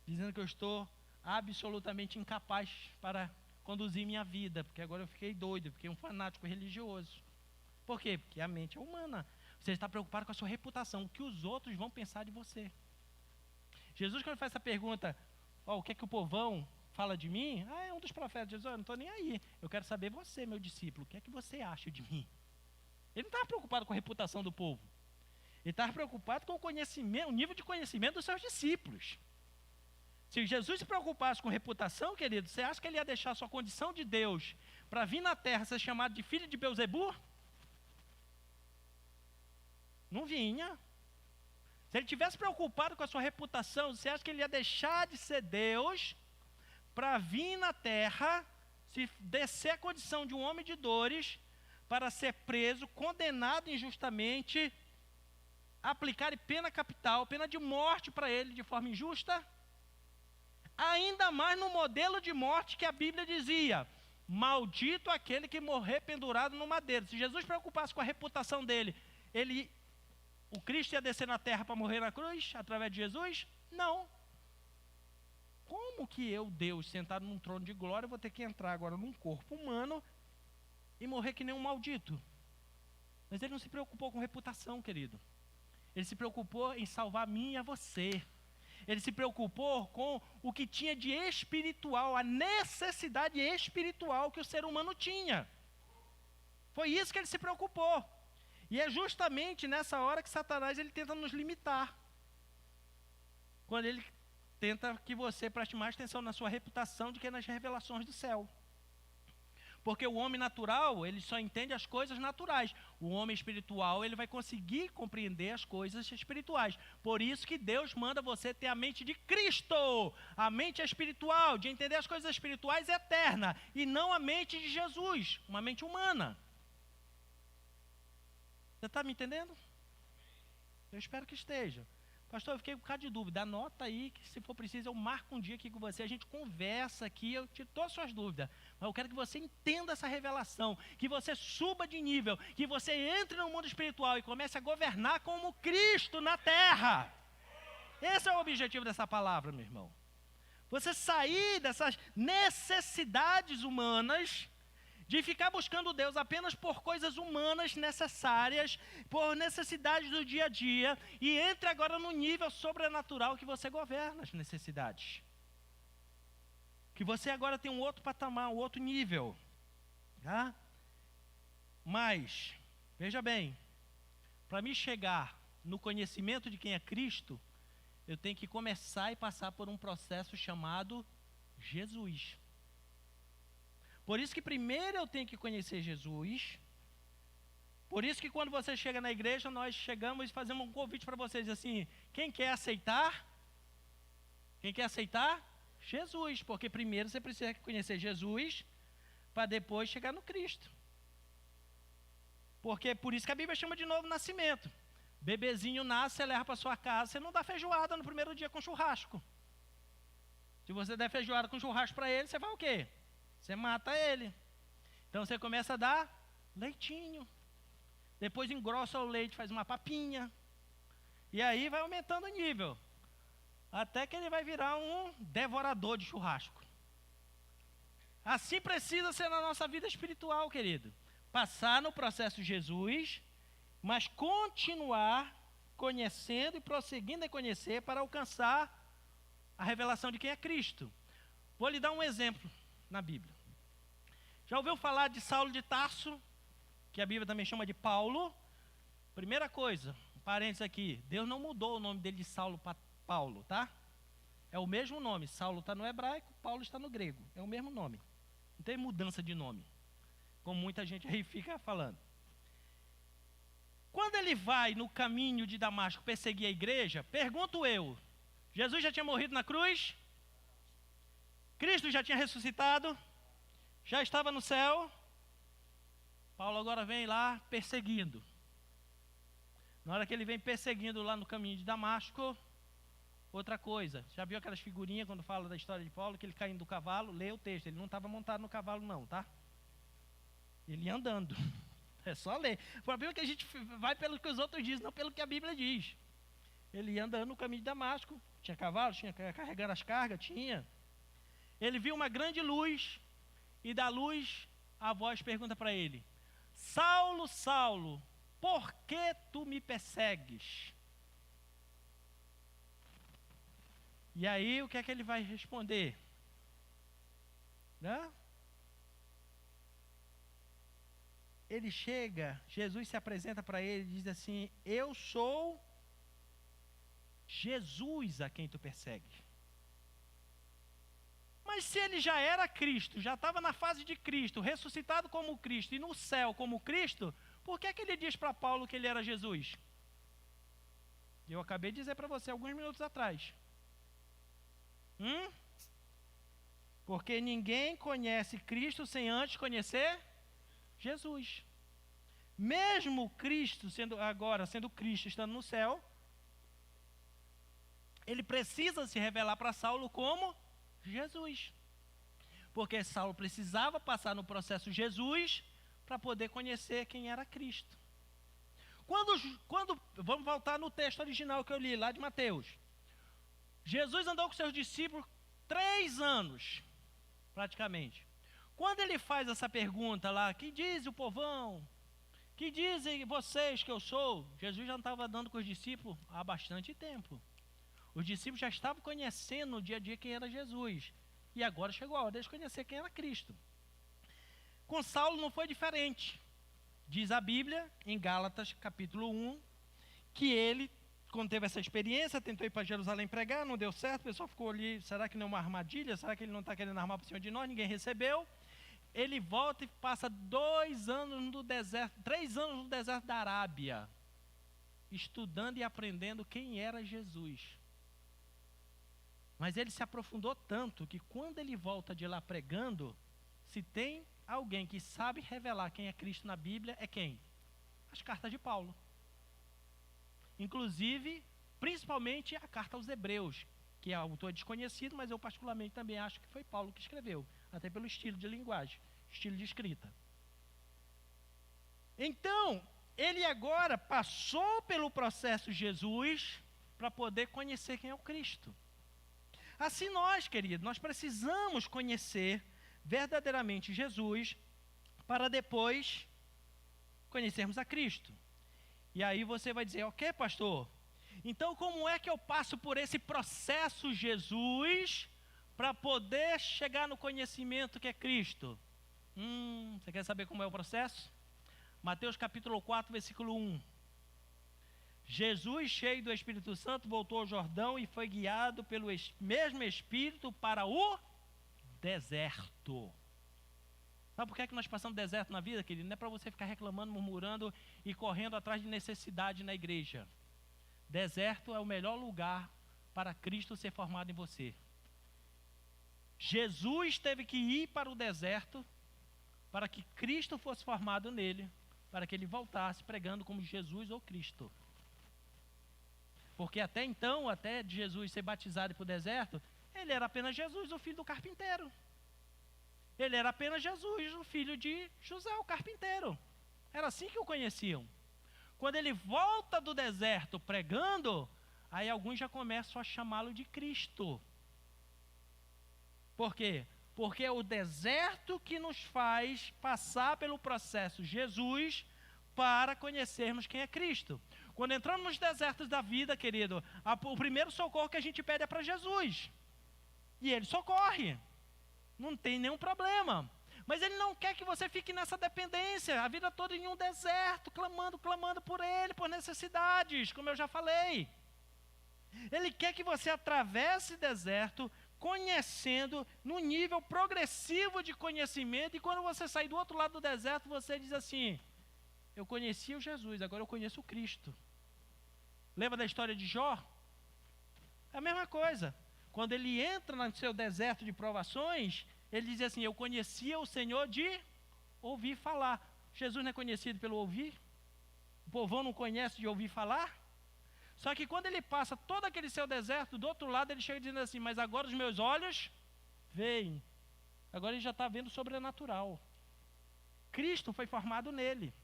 dizendo que eu estou absolutamente incapaz para conduzir minha vida, porque agora eu fiquei doido, fiquei um fanático religioso. Por quê? Porque a mente é humana. Você está preocupado com a sua reputação, o que os outros vão pensar de você. Jesus, quando faz essa pergunta, o que é que o povão fala de mim? É um dos profetas. Jesus, eu não estou nem aí. Eu quero saber você, meu discípulo, o que é que você acha de mim? Ele não estava preocupado com a reputação do povo. Ele estava preocupado com o conhecimento, o nível de conhecimento dos seus discípulos. Se Jesus se preocupasse com reputação, querido, você acha que ele ia deixar a sua condição de Deus para vir na terra ser chamado de filho de Belzebu? Não vinha. Se ele tivesse preocupado com a sua reputação, você acha que ele ia deixar de ser Deus para vir na terra, se descer a condição de um homem de dores, para ser preso, condenado injustamente, aplicar pena capital, pena de morte para ele de forma injusta? Ainda mais no modelo de morte que a Bíblia dizia, maldito aquele que morrer pendurado no madeiro. Se Jesus preocupasse com a reputação dele, o Cristo ia descer na terra para morrer na cruz, através de Jesus? Não. Como que eu, Deus, sentado num trono de glória, vou ter que entrar agora num corpo humano e morrer que nem um maldito? Mas ele não se preocupou com reputação, querido. Ele se preocupou em salvar a mim e a você. Ele se preocupou com o que tinha de espiritual, a necessidade espiritual que o ser humano tinha. Foi isso que ele se preocupou. E é justamente nessa hora que Satanás ele tenta nos limitar. Quando ele tenta que você preste mais atenção na sua reputação do que nas revelações do céu. Porque o homem natural, ele só entende as coisas naturais. O homem espiritual, ele vai conseguir compreender as coisas espirituais. Por isso que Deus manda você ter a mente de Cristo. A mente espiritual, de entender as coisas espirituais eterna. E não a mente de Jesus, uma mente humana. Você está me entendendo? Eu espero que esteja. Pastor, eu fiquei com um bocado de dúvida. Anota aí que se for preciso eu marco um dia aqui com você. A gente conversa aqui, eu tiro todas as suas dúvidas. Mas eu quero que você entenda essa revelação. Que você suba de nível. Que você entre no mundo espiritual e comece a governar como Cristo na terra. Esse é o objetivo dessa palavra, meu irmão. Você sair dessas necessidades humanas, de ficar buscando Deus apenas por coisas humanas necessárias, por necessidades do dia a dia, e entre agora no nível sobrenatural que você governa as necessidades. Que você agora tem um outro patamar, um outro nível. Tá? Mas, veja bem, para me chegar no conhecimento de quem é Cristo, eu tenho que começar e passar por um processo chamado Jesus. Por isso que primeiro eu tenho que conhecer Jesus. Por isso que quando você chega na igreja, nós chegamos e fazemos um convite para vocês assim, quem quer aceitar? Quem quer aceitar? Jesus, porque primeiro você precisa conhecer Jesus, para depois chegar no Cristo. Porque por isso que a Bíblia chama de novo nascimento. Bebezinho nasce, você leva para sua casa, você não dá feijoada no primeiro dia com churrasco. Se você der feijoada com churrasco para ele, você vai o quê? Você mata ele. Então você começa a dar leitinho. Depois engrossa o leite, faz uma papinha. E aí vai aumentando o nível. Até que ele vai virar um devorador de churrasco. Assim precisa ser na nossa vida espiritual, querido. Passar no processo Jesus, mas continuar conhecendo e prosseguindo a conhecer para alcançar a revelação de quem é Cristo. Vou lhe dar um exemplo na Bíblia. Já ouviu falar de Saulo de Tarso, que a Bíblia também chama de Paulo? Primeira coisa, um parênteses aqui, Deus não mudou o nome dele de Saulo para Paulo, tá? É o mesmo nome, Saulo está no hebraico, Paulo está no grego, é o mesmo nome. Não tem mudança de nome, como muita gente aí fica falando. Quando ele vai no caminho de Damasco perseguir a igreja, pergunto eu, Jesus já tinha morrido na cruz? Cristo já tinha ressuscitado? Já estava no céu? Paulo agora vem lá perseguindo. Na hora que ele vem perseguindo lá no caminho de Damasco, outra coisa. Já viu aquelas figurinhas quando fala da história de Paulo, que ele caindo do cavalo? Lê o texto, ele não estava montado no cavalo não, tá? Ele ia andando. É só ler. O problema é que a gente vai pelo que os outros dizem, não pelo que a Bíblia diz. Ele ia andando no caminho de Damasco. Tinha cavalo, tinha carregando as cargas, tinha. Ele viu uma grande luz, e da luz a voz pergunta para ele: Saulo, Saulo, por que tu me persegues? E aí o que é que ele vai responder? Né? Ele chega, Jesus se apresenta para ele e diz assim: eu sou Jesus a quem tu persegues. Mas se ele já era Cristo, já estava na fase de Cristo, ressuscitado como Cristo e no céu como Cristo, por que é que ele diz para Paulo que ele era Jesus? Eu acabei de dizer para você alguns minutos atrás. Porque ninguém conhece Cristo sem antes conhecer Jesus. Mesmo Cristo sendo Cristo, estando no céu, ele precisa se revelar para Saulo como Jesus. Porque Saulo precisava passar no processo Jesus para poder conhecer quem era Cristo. Vamos voltar no texto original que eu li, lá de Mateus. Jesus andou com seus discípulos 3 anos, praticamente. Quando ele faz essa pergunta lá, que diz o povão? Que dizem vocês que eu sou? Jesus já estava andando com os discípulos há bastante tempo. Os discípulos já estavam conhecendo no dia a dia quem era Jesus. E agora chegou a hora deles conhecer quem era Cristo. Com Saulo não foi diferente. Diz a Bíblia, em Gálatas capítulo 1, que ele, quando teve essa experiência, tentou ir para Jerusalém pregar, não deu certo, o pessoal ficou ali, será que não é uma armadilha? Será que ele não está querendo armar para cima de nós? Ninguém recebeu. Ele volta e passa 2 anos no deserto, 3 anos no deserto da Arábia, estudando e aprendendo quem era Jesus. Mas ele se aprofundou tanto que quando ele volta de lá pregando, se tem alguém que sabe revelar quem é Cristo na Bíblia, é quem? As cartas de Paulo. Inclusive, principalmente a carta aos Hebreus, que é autor desconhecido, mas eu particularmente também acho que foi Paulo que escreveu, até pelo estilo de linguagem, estilo de escrita. Então, ele agora passou pelo processo Jesus para poder conhecer quem é o Cristo. Assim nós, querido, nós precisamos conhecer verdadeiramente Jesus para depois conhecermos a Cristo. E aí você vai dizer, ok, pastor, então como é que eu passo por esse processo Jesus para poder chegar no conhecimento que é Cristo? Você quer saber como é o processo? Mateus capítulo 4, versículo 1. Jesus, cheio do Espírito Santo, voltou ao Jordão e foi guiado pelo mesmo Espírito para o deserto. Sabe por que é que nós passamos deserto na vida, querido? Não é para você ficar reclamando, murmurando e correndo atrás de necessidade na igreja. Deserto é o melhor lugar para Cristo ser formado em você. Jesus teve que ir para o deserto para que Cristo fosse formado nele, para que ele voltasse pregando como Jesus ou Cristo. Porque até então, até de Jesus ser batizado para o deserto, ele era apenas Jesus, o filho do carpinteiro. Ele era apenas Jesus, o filho de José, o carpinteiro. Era assim que o conheciam. Quando ele volta do deserto pregando, aí alguns já começam a chamá-lo de Cristo. Por quê? Porque é o deserto que nos faz passar pelo processo Jesus para conhecermos quem é Cristo. Quando entramos nos desertos da vida, querido, o primeiro socorro que a gente pede é para Jesus. E Ele socorre. Não tem nenhum problema. Mas Ele não quer que você fique nessa dependência, a vida toda em um deserto, clamando por Ele, por necessidades, como eu já falei. Ele quer que você atravesse deserto, conhecendo, num nível progressivo de conhecimento, e quando você sair do outro lado do deserto, você diz assim: eu conheci o Jesus, agora eu conheço o Cristo. Lembra da história de Jó? É a mesma coisa. Quando ele entra no seu deserto de provações, ele diz assim: eu conhecia o Senhor de ouvir falar. Jesus não é conhecido pelo ouvir? O povão não conhece de ouvir falar? Só que quando ele passa todo aquele seu deserto, do outro lado ele chega dizendo assim: mas agora os meus olhos veem. Agora ele já está vendo o sobrenatural. Cristo foi formado nele.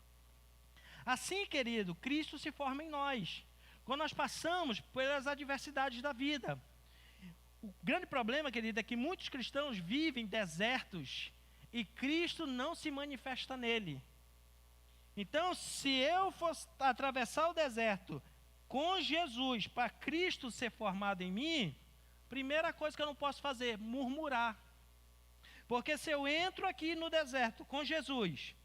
Assim, querido, Cristo se forma em nós. Quando nós passamos pelas adversidades da vida. O grande problema, querido, é que muitos cristãos vivem desertos e Cristo não se manifesta nele. Então, se eu fosse atravessar o deserto com Jesus, para Cristo ser formado em mim, primeira coisa que eu não posso fazer, murmurar. Porque se eu entro aqui no deserto com Jesus,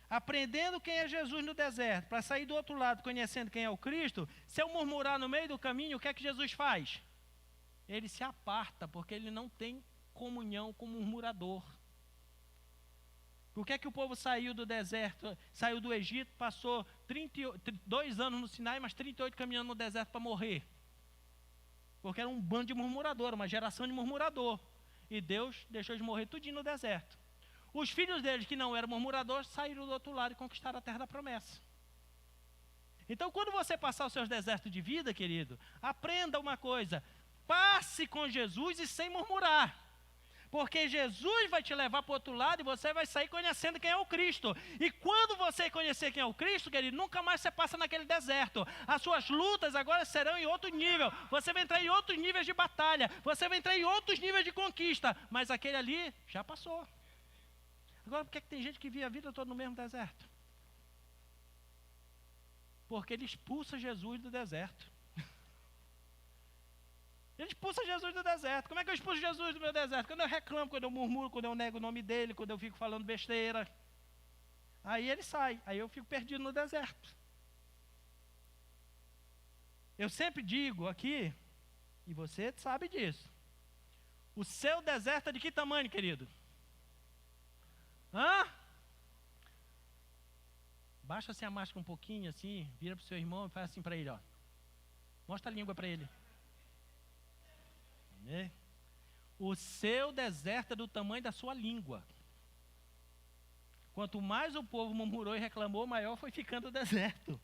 aprendendo quem é Jesus no deserto, para sair do outro lado conhecendo quem é o Cristo, se eu murmurar no meio do caminho, o que é que Jesus faz? Ele se aparta, porque ele não tem comunhão com o murmurador. Por que é que o povo saiu do deserto, saiu do Egito, passou 2 anos no Sinai, mas 38 caminhando no deserto para morrer? Porque era um bando de murmurador, uma geração de murmurador. E Deus deixou eles morrer tudinho no deserto. Os filhos deles, que não eram murmuradores, saíram do outro lado e conquistaram a terra da promessa. Então, quando você passar os seus desertos de vida, querido, aprenda uma coisa: passe com Jesus e sem murmurar. Porque Jesus vai te levar para o outro lado e você vai sair conhecendo quem é o Cristo. E quando você conhecer quem é o Cristo, querido, nunca mais você passa naquele deserto. As suas lutas agora serão em outro nível. Você vai entrar em outros níveis de batalha. Você vai entrar em outros níveis de conquista. Mas aquele ali já passou. Agora, por que tem gente que vive a vida toda no mesmo deserto? Porque ele expulsa Jesus do deserto. Ele expulsa Jesus do deserto. Como é que eu expulso Jesus do meu deserto? Quando eu reclamo, quando eu murmuro, quando eu nego o nome dele, quando eu fico falando besteira. Aí ele sai, aí eu fico perdido no deserto. Eu sempre digo aqui, e você sabe disso, o seu deserto é de que tamanho, querido? Baixa assim a máscara um pouquinho, assim, vira para o seu irmão e faz assim para ele, ó. Mostra a língua para ele. O seu deserto é do tamanho da sua língua. Quanto mais o povo murmurou e reclamou, maior foi ficando o deserto.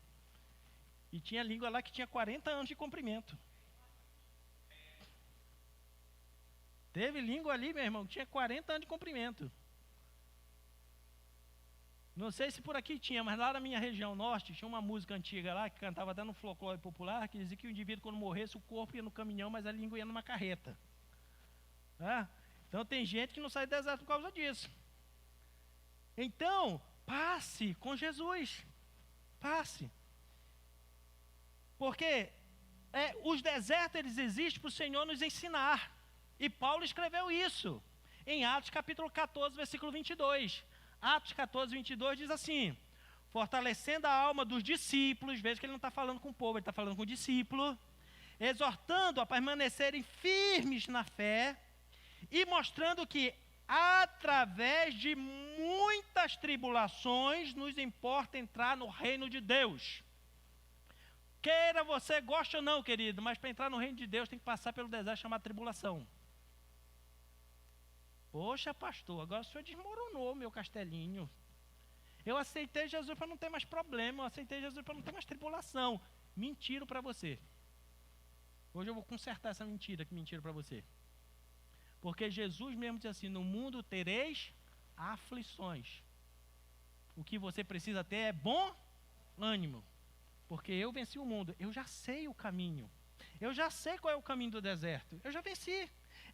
E tinha língua lá que tinha 40 anos de comprimento. Teve língua ali, meu irmão, que tinha 40 anos de comprimento. Não sei se por aqui tinha, mas lá na minha região norte, tinha uma música antiga lá, que cantava até no folclore popular, que dizia que o indivíduo, quando morresse, o corpo ia no caminhão, mas a língua ia numa carreta. Então tem gente que não sai do deserto por causa disso. Então, passe com Jesus. Passe. Porque os desertos, eles existem para o Senhor nos ensinar. E Paulo escreveu isso em Atos capítulo 14, versículo 22. Atos 14, 22 diz assim: fortalecendo a alma dos discípulos, veja que ele não está falando com o povo, ele está falando com o discípulo, exortando a permanecerem firmes na fé e mostrando que através de muitas tribulações nos importa entrar no reino de Deus. Queira você, goste ou não, querido, mas para entrar no reino de Deus tem que passar pelo deserto chamado tribulação. Poxa, pastor, agora o senhor desmoronou meu castelinho. Eu aceitei Jesus para não ter mais problema, eu aceitei Jesus para não ter mais tribulação. Mentira para você. Hoje eu vou consertar essa mentira que mentiram para você. Porque Jesus mesmo diz assim: no mundo tereis aflições. O que você precisa ter é bom ânimo. Porque eu venci o mundo, eu já sei o caminho. Eu já sei qual é o caminho do deserto, eu já venci.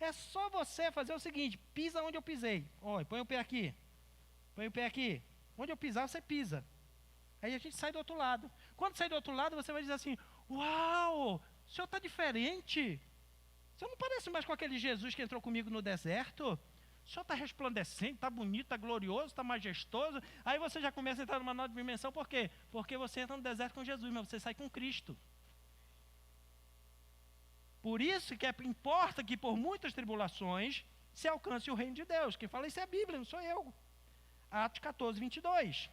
É só você fazer o seguinte, pisa onde eu pisei. Olha, põe o pé aqui. Põe o pé aqui. Onde eu pisar, você pisa. Aí a gente sai do outro lado. Quando sair do outro lado, você vai dizer assim, uau, o senhor está diferente. Você não parece mais com aquele Jesus que entrou comigo no deserto? O senhor está resplandecente, está bonito, está glorioso, está majestoso. Aí você já começa a entrar numa nova dimensão. Por quê? Porque você entra no deserto com Jesus, mas você sai com Cristo. Por isso que importa que por muitas tribulações se alcance o reino de Deus. Quem fala isso é a Bíblia, não sou eu. Atos 14, 22.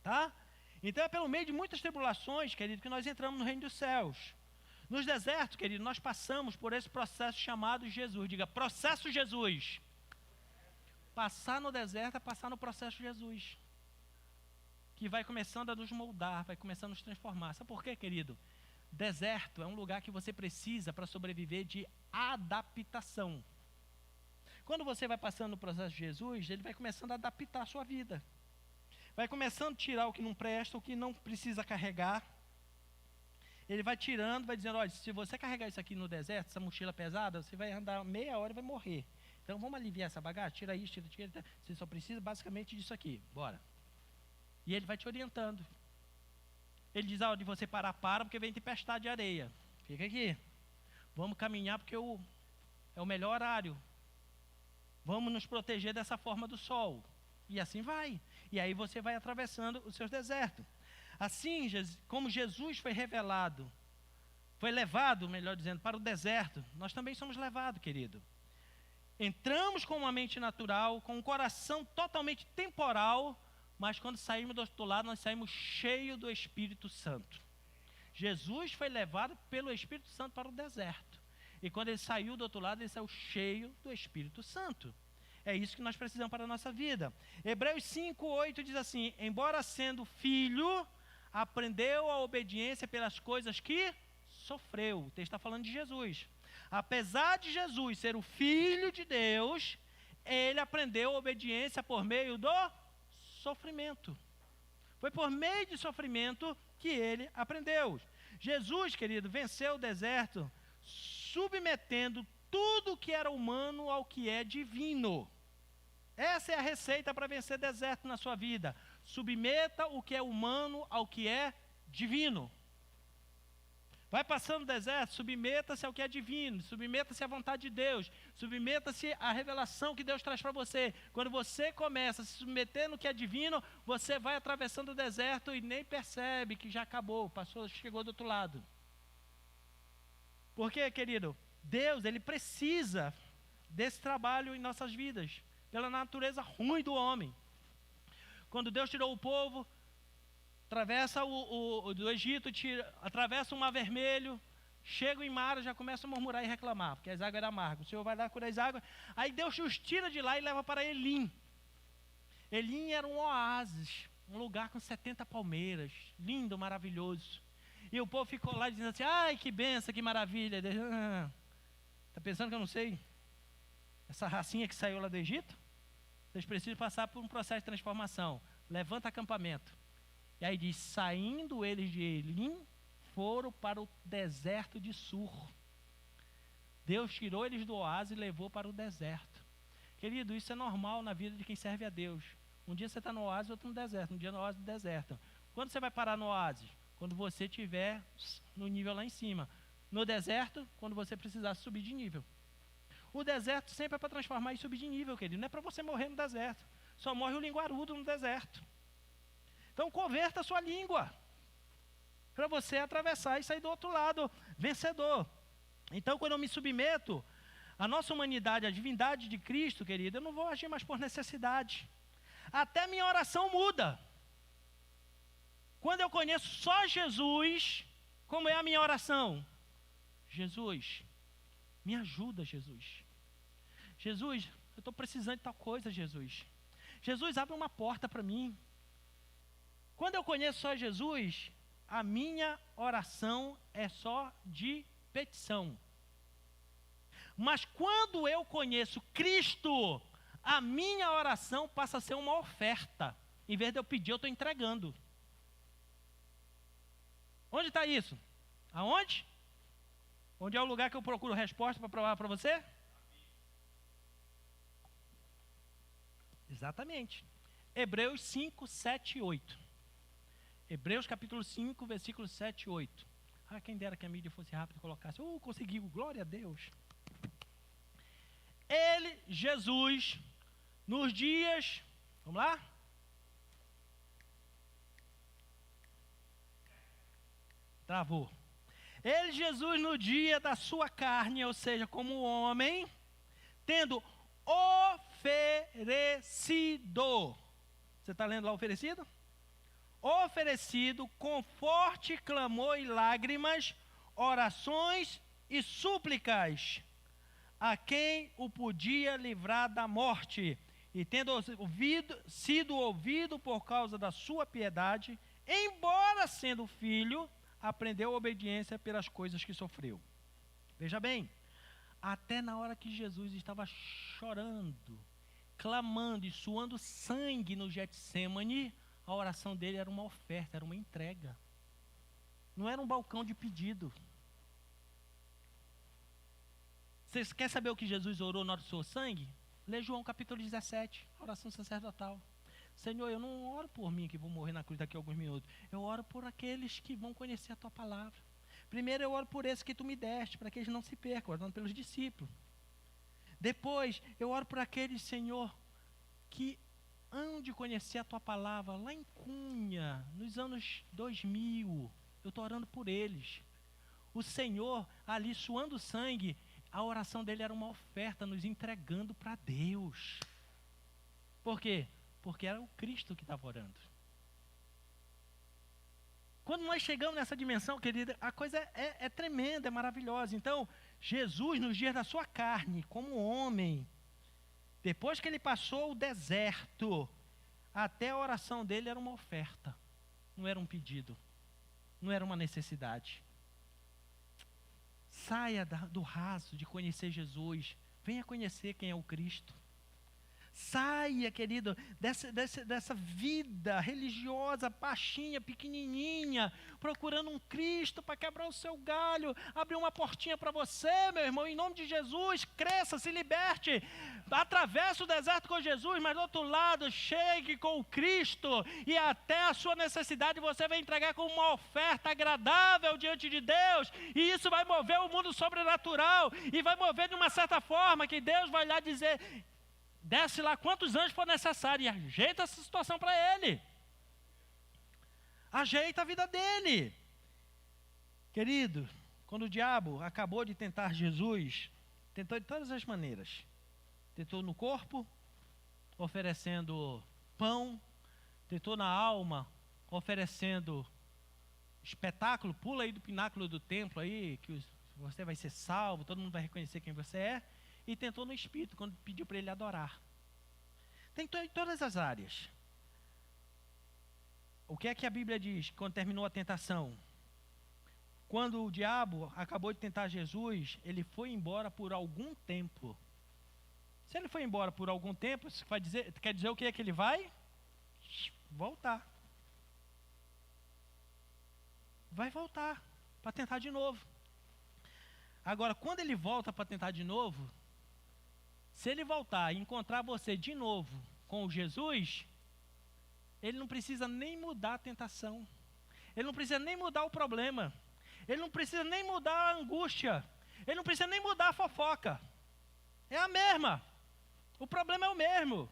Tá? Então é pelo meio de muitas tribulações, querido, que nós entramos no reino dos céus. Nos desertos, querido, nós passamos por esse processo chamado Jesus. Diga, processo Jesus. Passar no deserto é passar no processo Jesus. Que vai começando a nos moldar, vai começando a nos transformar. Sabe por quê, querido? Deserto é um lugar que você precisa para sobreviver de adaptação. Quando você vai passando no processo de Jesus, ele vai começando a adaptar a sua vida. Vai começando a tirar o que não presta, o que não precisa carregar. Ele vai tirando, vai dizendo, olha, se você carregar isso aqui no deserto, essa mochila pesada, você vai andar meia hora e vai morrer. Então vamos aliviar essa bagagem, tira isso, tira. Você só precisa basicamente disso aqui, bora. E ele vai te orientando. Ele diz, a hora de você parar, porque vem tempestade de areia. Fica aqui. Vamos caminhar porque é o melhor horário. Vamos nos proteger dessa forma do sol. E assim vai. E aí você vai atravessando os seus desertos. Assim, como Jesus foi revelado, foi levado, melhor dizendo, para o deserto, nós também somos levados, querido. Entramos com uma mente natural, com um coração totalmente temporal, mas quando saímos do outro lado, nós saímos cheios do Espírito Santo. Jesus foi levado pelo Espírito Santo para o deserto. E quando ele saiu do outro lado, ele saiu cheio do Espírito Santo. É isso que nós precisamos para a nossa vida. Hebreus 5:8 diz assim, embora sendo filho, aprendeu a obediência pelas coisas que sofreu. O texto está falando de Jesus. Apesar de Jesus ser o Filho de Deus, ele aprendeu a obediência por meio do sofrimento. Foi por meio de sofrimento que ele aprendeu. Jesus, querido, venceu o deserto submetendo tudo que era humano ao que é divino. Essa é a receita para vencer deserto na sua vida. Submeta o que é humano ao que é divino. Vai passando o deserto, submeta-se ao que é divino, submeta-se à vontade de Deus, submeta-se à revelação que Deus traz para você. Quando você começa a se submeter no que é divino, você vai atravessando o deserto e nem percebe que já acabou, passou, chegou do outro lado. Porque, querido, Deus, ele precisa desse trabalho em nossas vidas, pela natureza ruim do homem. Quando Deus tirou o povo, atravessa do Egito, atravessa o Mar Vermelho, chega em Mara, já começa a murmurar e reclamar, porque as águas eram amargas. O Senhor vai lá curar as águas. Aí Deus os tira de lá e leva para Elim. Elim era um oásis, um lugar com 70 palmeiras, lindo, maravilhoso. E o povo ficou lá dizendo assim, ai, que benção, que maravilha. Está pensando que eu não sei? Essa racinha que saiu lá do Egito? Vocês precisam passar por um processo de transformação. Levanta acampamento. E aí diz, saindo eles de Elim, foram para o deserto de Sur. Deus tirou eles do oásis e levou para o deserto. Querido, isso é normal na vida de quem serve a Deus. Um dia você está no oásis, outro no deserto. Um dia no oásis, no deserto. Quando você vai parar no oásis? Quando você estiver no nível lá em cima. No deserto, quando você precisar subir de nível. O deserto sempre é para transformar e subir de nível, querido. Não é para você morrer no deserto. Só morre o linguarudo no deserto. Então, converta a sua língua, para você atravessar e sair do outro lado, vencedor. Então, quando eu me submeto à nossa humanidade, à divindade de Cristo, querido, eu não vou agir mais por necessidade. Até minha oração muda. Quando eu conheço só Jesus, como é a minha oração? Jesus, me ajuda, Jesus. Jesus, eu estou precisando de tal coisa, Jesus. Jesus, abre uma porta para mim. Quando eu conheço só Jesus, a minha oração é só de petição. Mas quando eu conheço Cristo, a minha oração passa a ser uma oferta. Em vez de eu pedir, eu estou entregando. Onde está isso? Aonde? Onde é o lugar que eu procuro resposta para provar para você? Exatamente. Hebreus 5, 7 e 8. Hebreus capítulo 5, versículos 7 e 8. Ah, quem dera que a mídia fosse rápida e colocasse. Conseguiu, glória a Deus. Ele, Jesus, nos dias... Vamos lá? Travou. Ele, Jesus, no dia da sua carne, ou seja, como homem, tendo oferecido. Você está lendo lá oferecido? Oferecido com forte clamor e lágrimas, orações e súplicas, a quem o podia livrar da morte, e tendo sido ouvido por causa da sua piedade, embora sendo filho, aprendeu a obediência pelas coisas que sofreu. Veja bem, até na hora que Jesus estava chorando, clamando e suando sangue no Getsêmani, a oração dele era uma oferta, era uma entrega. Não era um balcão de pedido. Você quer saber o que Jesus orou na hora do seu sangue? Lê João capítulo 17, oração sacerdotal. Senhor, eu não oro por mim que vou morrer na cruz daqui a alguns minutos. Eu oro por aqueles que vão conhecer a tua palavra. Primeiro eu oro por esses que tu me deste, para que eles não se percam, orando pelos discípulos. Depois eu oro por aqueles, Senhor, que hão de conhecer a tua palavra lá em Cunha, nos anos 2000. Eu estou orando por eles. O Senhor, ali suando sangue, a oração dele era uma oferta, nos entregando para Deus. Por quê? Porque era o Cristo que estava orando. Quando nós chegamos nessa dimensão, querida, a coisa é tremenda, é maravilhosa. Então, Jesus, nos dias da sua carne, como homem, depois que ele passou o deserto, até a oração dele era uma oferta, não era um pedido, não era uma necessidade. Saia do raso de conhecer Jesus, venha conhecer quem é o Cristo. Saia, querido, dessa vida religiosa, baixinha, pequenininha, procurando um Cristo para quebrar o seu galho, abrir uma portinha para você, meu irmão, em nome de Jesus, cresça, se liberte, atravesse o deserto com Jesus, mas do outro lado, chegue com o Cristo, e até a sua necessidade você vai entregar como uma oferta agradável diante de Deus, e isso vai mover o mundo sobrenatural, e vai mover de uma certa forma, que Deus vai lá dizer... Desce lá quantos anjos for necessário e ajeita essa situação para ele. Ajeita a vida dele. Querido, quando o diabo acabou de tentar Jesus, tentou de todas as maneiras. Tentou no corpo, oferecendo pão. Tentou na alma, oferecendo espetáculo. Pula aí do pináculo do templo aí, que você vai ser salvo, todo mundo vai reconhecer quem você é. E tentou no espírito, quando pediu para ele adorar. Tentou em todas as áreas. O que é que a Bíblia diz quando terminou a tentação? Quando o diabo acabou de tentar Jesus, ele foi embora por algum tempo. Se ele foi embora por algum tempo, isso quer dizer o que é que ele vai? Voltar. Vai voltar para tentar de novo. Agora, quando ele volta para tentar de novo, se ele voltar e encontrar você de novo com o Jesus, ele não precisa nem mudar a tentação. Ele não precisa nem mudar o problema. Ele não precisa nem mudar a angústia. Ele não precisa nem mudar a fofoca. É a mesma. O problema é o mesmo.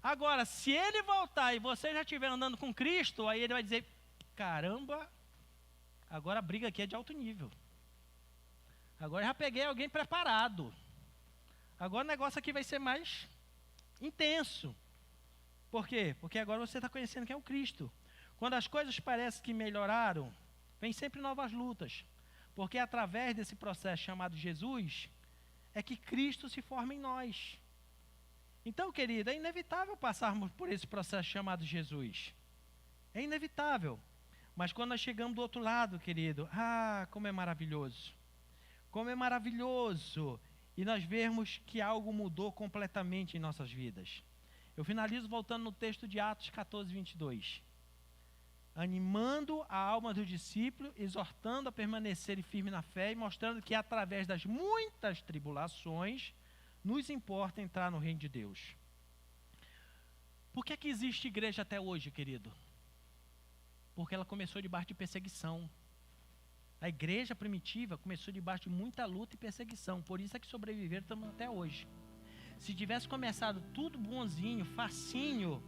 Agora, se ele voltar e você já estiver andando com Cristo, aí ele vai dizer, caramba, agora a briga aqui é de alto nível. Agora eu já peguei alguém preparado. Agora o negócio aqui vai ser mais intenso. Por quê? Porque agora você está conhecendo quem é o Cristo. Quando as coisas parecem que melhoraram, vem sempre novas lutas. Porque através desse processo chamado Jesus, é que Cristo se forma em nós. Então, querido, é inevitável passarmos por esse processo chamado Jesus. É inevitável. Mas quando nós chegamos do outro lado, querido, como é maravilhoso. Como é maravilhoso. E nós vemos que algo mudou completamente em nossas vidas. Eu finalizo voltando no texto de Atos 14, 22. Animando a alma do discípulo, exortando a permanecerem firme na fé e mostrando que através das muitas tribulações, nos importa entrar no reino de Deus. Por que que existe igreja até hoje, querido? Porque ela começou debaixo de perseguição. A igreja primitiva começou debaixo de muita luta e perseguição. Por isso é que sobreviveram até hoje. Se tivesse começado tudo bonzinho, facinho,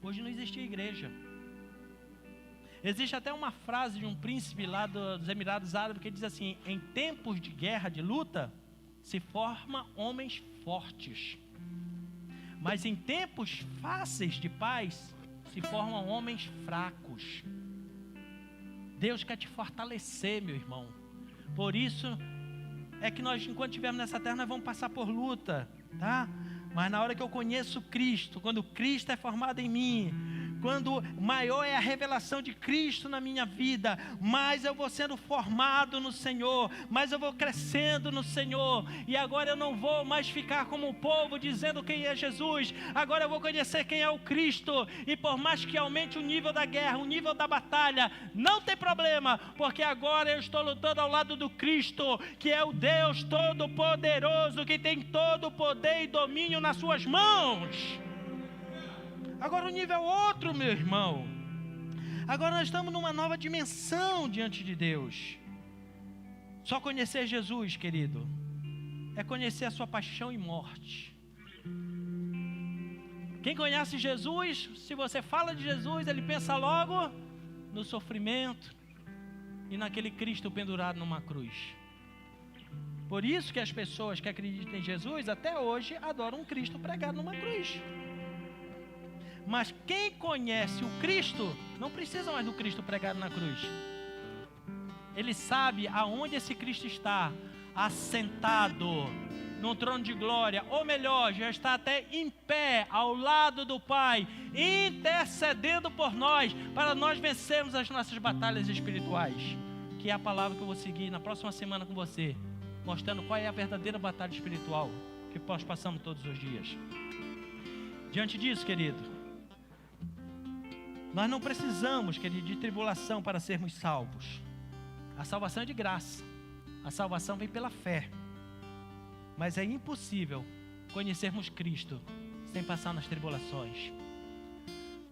hoje não existia igreja. Existe até uma frase de um príncipe lá dos Emirados Árabes que diz assim: em tempos de guerra, de luta, se forma homens fortes. Mas em tempos fáceis de paz, se formam homens fracos. Deus quer te fortalecer, meu irmão. Por isso é que nós, enquanto estivermos nessa terra, nós vamos passar por luta, tá? Mas na hora que eu conheço Cristo, quando Cristo é formado em mim, quando maior é a revelação de Cristo na minha vida, mais eu vou sendo formado no Senhor, mais eu vou crescendo no Senhor, e agora eu não vou mais ficar como o povo dizendo quem é Jesus, agora eu vou conhecer quem é o Cristo, e por mais que aumente o nível da guerra, o nível da batalha, não tem problema, porque agora eu estou lutando ao lado do Cristo, que é o Deus Todo-Poderoso, que tem todo o poder e domínio nas suas mãos. Agora o nível é outro, meu irmão. Agora nós estamos numa nova dimensão diante de Deus. Só conhecer Jesus, querido, é conhecer a sua paixão e morte. Quem conhece Jesus, se você fala de Jesus, ele pensa logo no sofrimento e naquele Cristo pendurado numa cruz. Por isso que as pessoas que acreditam em Jesus, até hoje, adoram um Cristo pregado numa cruz. Mas quem conhece o Cristo, não precisa mais do Cristo pregado na cruz. Ele sabe aonde esse Cristo está, assentado no trono de glória, ou melhor, já está até em pé, ao lado do Pai, intercedendo por nós, para nós vencermos as nossas batalhas espirituais, que é a palavra que eu vou seguir na próxima semana com você, mostrando qual é a verdadeira batalha espiritual que nós passamos todos os dias. Diante disso, querido, nós não precisamos, querido, de tribulação para sermos salvos. A salvação é de graça. A salvação vem pela fé. Mas é impossível conhecermos Cristo sem passar nas tribulações.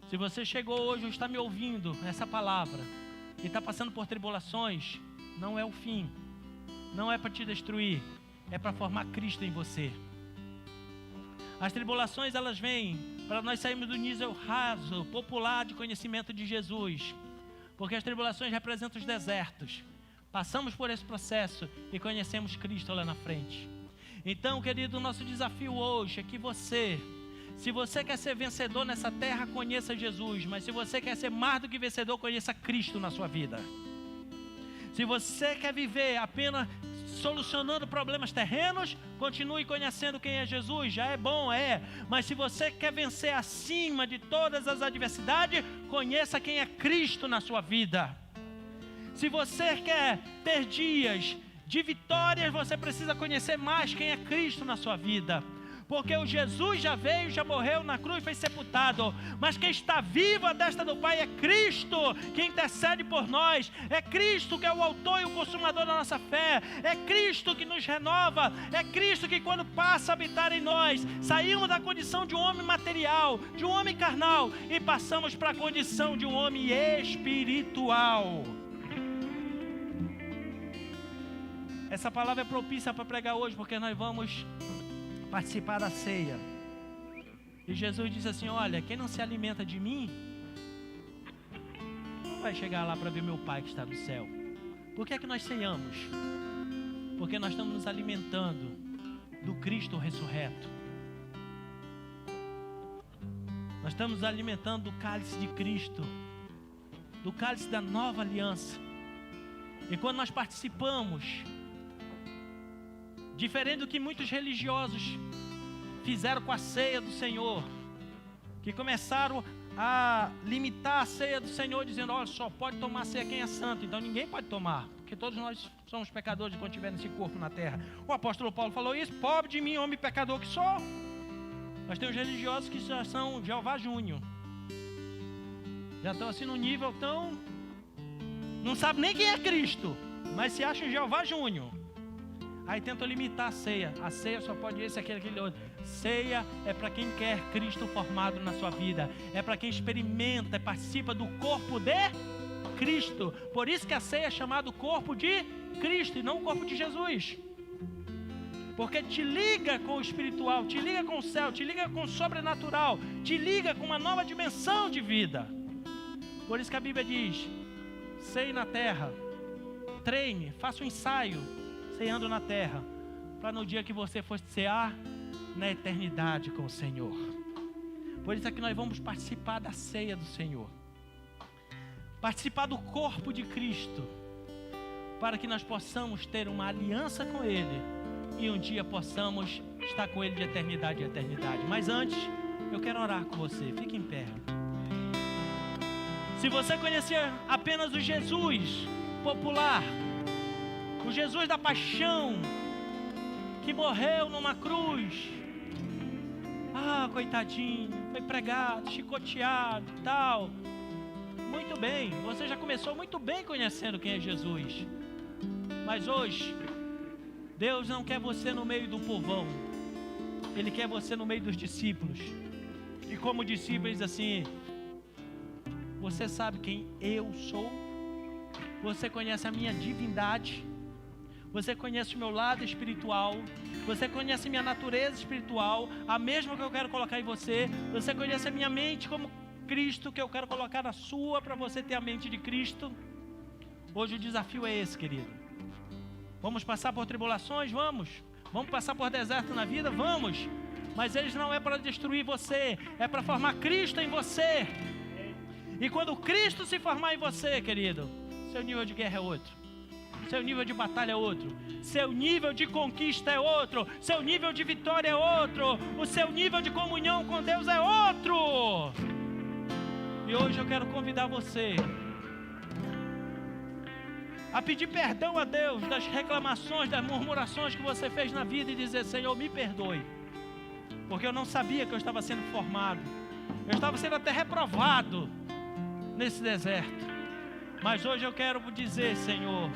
Se você chegou hoje ou está me ouvindo essa palavra e está passando por tribulações, não é o fim. Não é para te destruir. É para formar Cristo em você. As tribulações, elas vêm para nós sairmos do nível raso, popular de conhecimento de Jesus. Porque as tribulações representam os desertos. Passamos por esse processo e conhecemos Cristo lá na frente. Então, querido, o nosso desafio hoje é que você, se você quer ser vencedor nessa terra, conheça Jesus. Mas se você quer ser mais do que vencedor, conheça Cristo na sua vida. Se você quer viver apenas solucionando problemas terrenos, continue conhecendo quem é Jesus, já é bom, mas se você quer vencer acima de todas as adversidades, conheça quem é Cristo na sua vida. Se você quer ter dias de vitórias, você precisa conhecer mais quem é Cristo na sua vida. Porque o Jesus já veio, já morreu na cruz, foi sepultado. Mas quem está vivo à destra do Pai é Cristo, que intercede por nós. É Cristo que é o autor e o consumador da nossa fé. É Cristo que nos renova. É Cristo que quando passa a habitar em nós, saímos da condição de um homem material, de um homem carnal, e passamos para a condição de um homem espiritual. Essa palavra é propícia para pregar hoje, porque nós vamos participar da ceia. E Jesus diz assim: olha, quem não se alimenta de mim não vai chegar lá para ver meu Pai que está no céu. Por que é que nós ceiamos? Porque nós estamos nos alimentando do Cristo ressurreto. Nós estamos nos alimentando do cálice de Cristo, do cálice da nova aliança. E quando nós participamos, diferente do que muitos religiosos fizeram com a ceia do Senhor, que começaram a limitar a ceia do Senhor, dizendo: olha, só pode tomar a ceia quem é santo, então ninguém pode tomar, porque todos nós somos pecadores quando tiver nesse corpo na terra. O apóstolo Paulo falou isso: pobre de mim, homem pecador que sou. Nós temos religiosos que já são Jeová Júnior, já estão assim no nível tão, não sabe nem quem é Cristo, mas se acham Jeová Júnior. Aí tentam limitar a ceia. A ceia só pode esse, aquele outro. Ceia é para quem quer Cristo formado na sua vida. É para quem experimenta, participa do corpo de Cristo. Por isso que a ceia é chamada corpo de Cristo e não o corpo de Jesus. Porque te liga com o espiritual, te liga com o céu, te liga com o sobrenatural, te liga com uma nova dimensão de vida. Por isso que a Bíblia diz: ceie na terra, treine, faça um ensaio, ceando na terra, para no dia que você for cear, na eternidade com o Senhor. Por isso é que nós vamos participar da ceia do Senhor, participar do corpo de Cristo, para que nós possamos ter uma aliança com Ele e um dia possamos estar com Ele de eternidade em eternidade. Mas antes, eu quero orar com você. Fique em pé. Se você conhecer apenas o Jesus popular, o Jesus da paixão, que morreu numa cruz, coitadinho, foi pregado, chicoteado e tal, muito bem, você já começou muito bem conhecendo quem é Jesus. Mas hoje, Deus não quer você no meio do povão, Ele quer você no meio dos discípulos. E como discípulo, Ele diz assim: você sabe quem eu sou? Você conhece a minha divindade? Você conhece o meu lado espiritual? Você conhece a minha natureza espiritual, a mesma que eu quero colocar em você? Você conhece a minha mente como Cristo, que eu quero colocar na sua, para você ter a mente de Cristo? Hoje o desafio é esse, querido. Vamos passar por tribulações? Vamos. Vamos passar por deserto na vida? Vamos. Mas eles não é para destruir você, é para formar Cristo em você. E quando Cristo se formar em você, querido, seu nível de guerra é outro, seu nível de batalha é outro, seu nível de conquista é outro, seu nível de vitória é outro, o seu nível de comunhão com Deus é outro. E hoje eu quero convidar você a pedir perdão a Deus das reclamações, das murmurações que você fez na vida e dizer: Senhor, me perdoe, porque eu não sabia que eu estava sendo formado, eu estava sendo até reprovado nesse deserto. Mas hoje eu quero dizer: Senhor,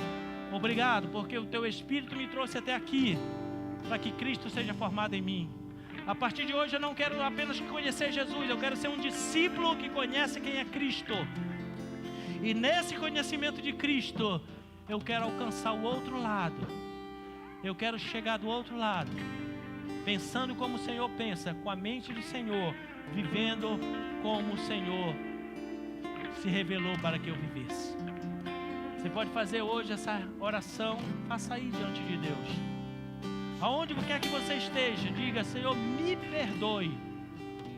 obrigado, porque o Teu Espírito me trouxe até aqui, para que Cristo seja formado em mim. A partir de hoje eu não quero apenas conhecer Jesus, eu quero ser um discípulo que conhece quem é Cristo. E nesse conhecimento de Cristo, eu quero alcançar o outro lado. Eu quero chegar do outro lado, pensando como o Senhor pensa, com a mente do Senhor, vivendo como o Senhor se revelou para que eu vivesse. Você pode fazer hoje essa oração, faça aí diante de Deus. Aonde quer que você esteja, diga: Senhor, me perdoe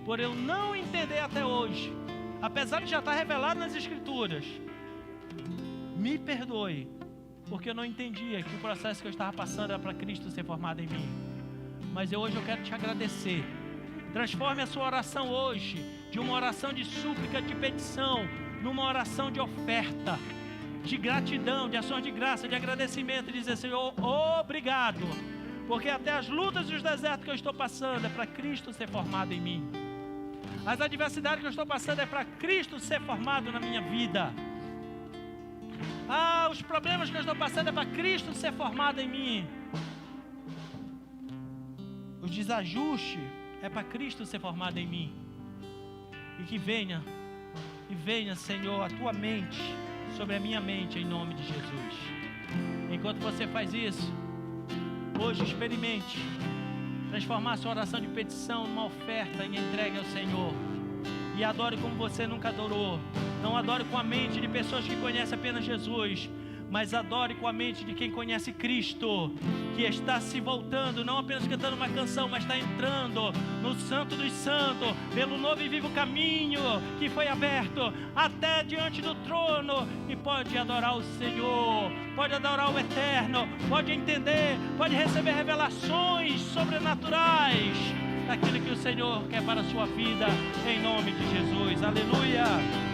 por eu não entender até hoje, apesar de já estar revelado nas Escrituras. Me perdoe, porque eu não entendia que o processo que eu estava passando era para Cristo ser formado em mim. Mas hoje eu quero te agradecer. Transforme a sua oração hoje de uma oração de súplica, de petição, numa oração de oferta, de gratidão, de ações de graça, de agradecimento, e dizer: Senhor, obrigado, porque até as lutas e os desertos que eu estou passando é para Cristo ser formado em mim. As adversidades que eu estou passando é para Cristo ser formado na minha vida. Os problemas que eu estou passando é para Cristo ser formado em mim. Os desajustes é para Cristo ser formado em mim. E que venha, Senhor, a Tua mente sobre a minha mente, em nome de Jesus. Enquanto você faz isso, hoje experimente transformar a sua oração de petição numa oferta e entregue ao Senhor. E adore como você nunca adorou. Não adore com a mente de pessoas que conhecem apenas Jesus, mas adore com a mente de quem conhece Cristo, que está se voltando, não apenas cantando uma canção, mas está entrando no Santo dos Santos, pelo novo e vivo caminho que foi aberto até diante do trono, e pode adorar o Senhor, pode adorar o Eterno, pode entender, pode receber revelações sobrenaturais daquilo que o Senhor quer para a sua vida, em nome de Jesus. Aleluia!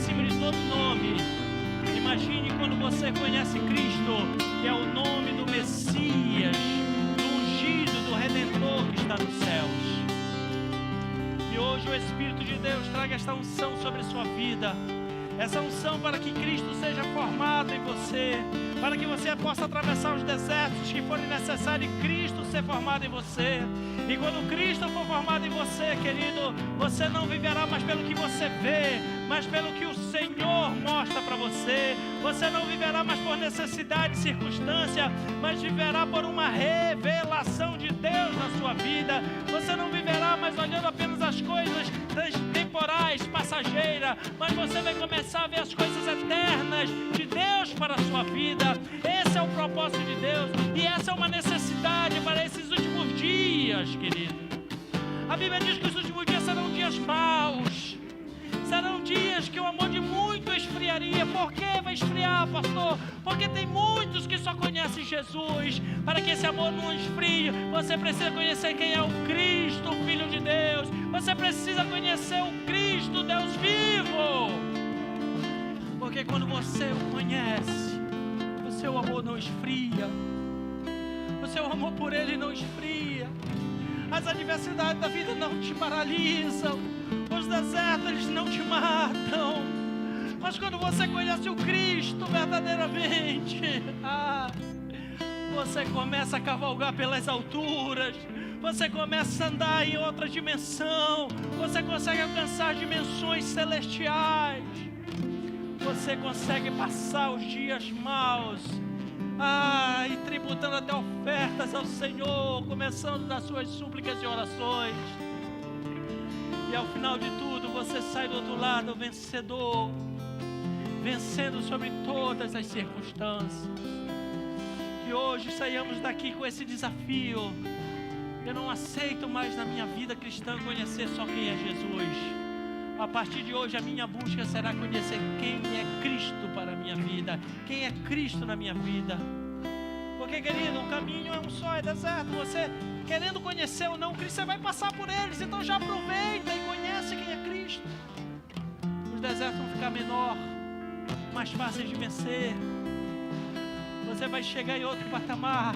acima de todo nome. Imagine quando você conhece Cristo, que é o nome do Messias, do ungido, do Redentor que está nos céus. E hoje o Espírito de Deus traga esta unção sobre a sua vida. Essa unção para que Cristo seja formado em você, para que você possa atravessar os desertos que forem necessários e Cristo ser formado em você. E quando Cristo for formado em você, querido, você não viverá mais pelo que você vê, mas pelo que o Senhor mostra para você. Você não viverá mais por necessidade e circunstância, mas viverá por uma revelação de Deus na sua vida. Você não viverá mais olhando apenas as coisas temporais, passageiras, mas você vai começar a ver as coisas eternas de Deus para a sua vida. Esse é o propósito de Deus e essa é uma necessidade para esses últimos dias, querido. A Bíblia diz que os últimos dias serão dias maus. Serão dias que o amor de muito esfriaria. Por que vai esfriar, pastor? Porque tem muitos que só conhecem Jesus. Para que esse amor não esfrie, você precisa conhecer quem é o Cristo, o Filho de Deus. Você precisa conhecer o Cristo, Deus vivo. Porque quando você o conhece, o seu amor não esfria. O seu amor por Ele não esfria. As adversidades da vida não te paralisam. Os desertos, eles não te matam. Mas quando você conhece o Cristo verdadeiramente, você começa a cavalgar pelas alturas. Você começa a andar em outra dimensão. Você consegue alcançar dimensões celestiais. Você consegue passar os dias maus, e tributando até ofertas ao Senhor, começando das suas súplicas e orações. E ao final de tudo, você sai do outro lado vencedor, vencendo sobre todas as circunstâncias. Que hoje saiamos daqui com esse desafio. Eu não aceito mais na minha vida cristã conhecer só quem é Jesus. A partir de hoje a minha busca será conhecer quem é Cristo para a minha vida, quem é Cristo na minha vida. Porque, querido, o caminho é um só, é deserto. Você querendo conhecer ou não Cristo, você vai passar por eles. Então já aproveita e conhece quem é Cristo. Os desertos vão ficar menor, mais fáceis de vencer. Você vai chegar em outro patamar.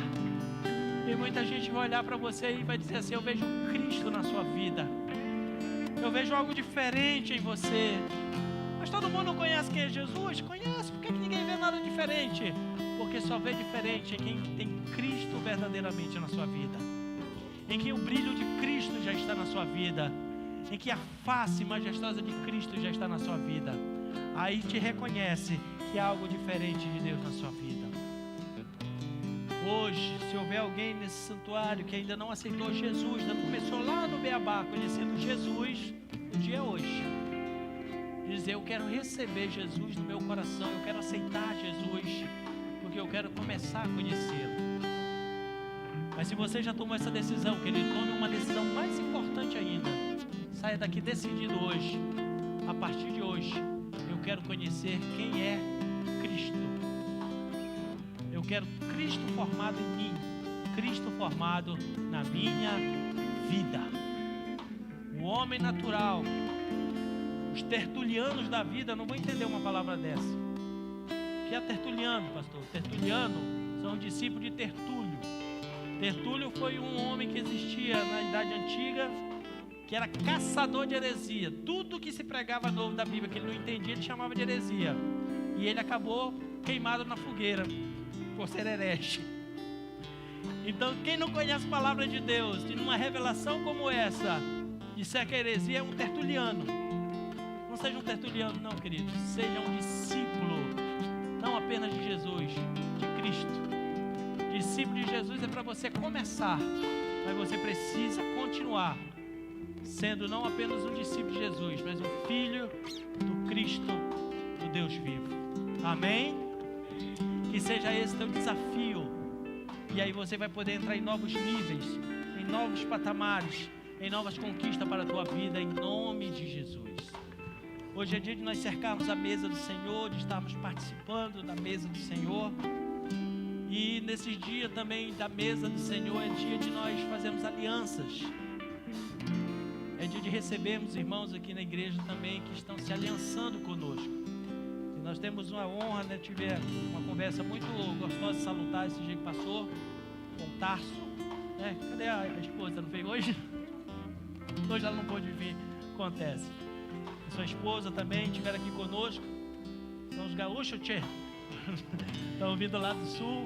E muita gente vai olhar para você e vai dizer assim: eu vejo Cristo na sua vida. Eu vejo algo diferente em você. Mas todo mundo conhece quem é Jesus? Conhece. Por que ninguém vê nada diferente? Porque só vê diferente em quem tem Cristo verdadeiramente na sua vida. Em que o brilho de Cristo já está na sua vida. Em que a face majestosa de Cristo já está na sua vida. Aí te reconhece que há algo diferente de Deus na sua vida. Hoje, se houver alguém nesse santuário que ainda não aceitou Jesus, não começou lá no Beabá conhecendo Jesus, o dia é hoje. Dizer: eu quero receber Jesus no meu coração, eu quero aceitar Jesus, porque eu quero começar a conhecê-lo. Mas se você já tomou essa decisão, querido, tome uma decisão mais importante ainda. Saia daqui decidido hoje. A partir de hoje, eu quero conhecer quem é Cristo. Eu quero Cristo formado em mim, Cristo formado na minha vida. O homem natural, os tertulianos da vida não vão entender uma palavra dessa. O que é tertuliano, pastor? Tertuliano são discípulos de Tertúlio. Tertúlio foi um homem que existia na Idade Antiga, que era caçador de heresia. Tudo que se pregava novo da Bíblia que ele não entendia, ele chamava de heresia. E ele acabou queimado na fogueira por ser herege. Então, quem não conhece a palavra de Deus, e numa revelação como essa, disser que a heresia é um tertuliano. Não seja um tertuliano não, querido. Seja um discípulo, não apenas de Jesus, de Cristo. Discípulo de Jesus é para você começar, mas você precisa continuar sendo não apenas um discípulo de Jesus, mas um filho do Cristo, do Deus vivo. Amém? Que seja esse teu desafio. E aí você vai poder entrar em novos níveis, em novos patamares, em novas conquistas para a tua vida, em nome de Jesus. Hoje é dia de nós cercarmos a mesa do Senhor, de estarmos participando da mesa do Senhor. E nesses dias também da mesa do Senhor é dia de nós fazermos alianças. É dia de recebermos irmãos aqui na igreja também que estão se aliançando conosco. Nós temos uma honra, né? Tive uma conversa muito gostosa e salutar esse dia que passou com o Tarso, né? Cadê a esposa? Não veio hoje? Hoje ela não pôde vir, acontece. A sua esposa também estiveram aqui conosco. São os gaúchos, tchê. Estão vindo lá do sul.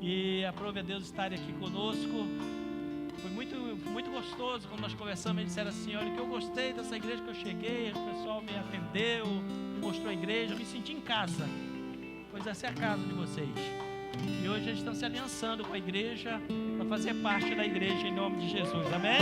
E aprove a Deus estarem aqui conosco. Foi muito gostoso quando nós conversamos. Eles disseram assim: olha, que eu gostei dessa igreja que eu cheguei, o pessoal me atendeu, mostrou a igreja, eu me senti em casa. Pois essa é a casa de vocês. E hoje eles estão se aliançando com a igreja para fazer parte da igreja em nome de Jesus. Amém?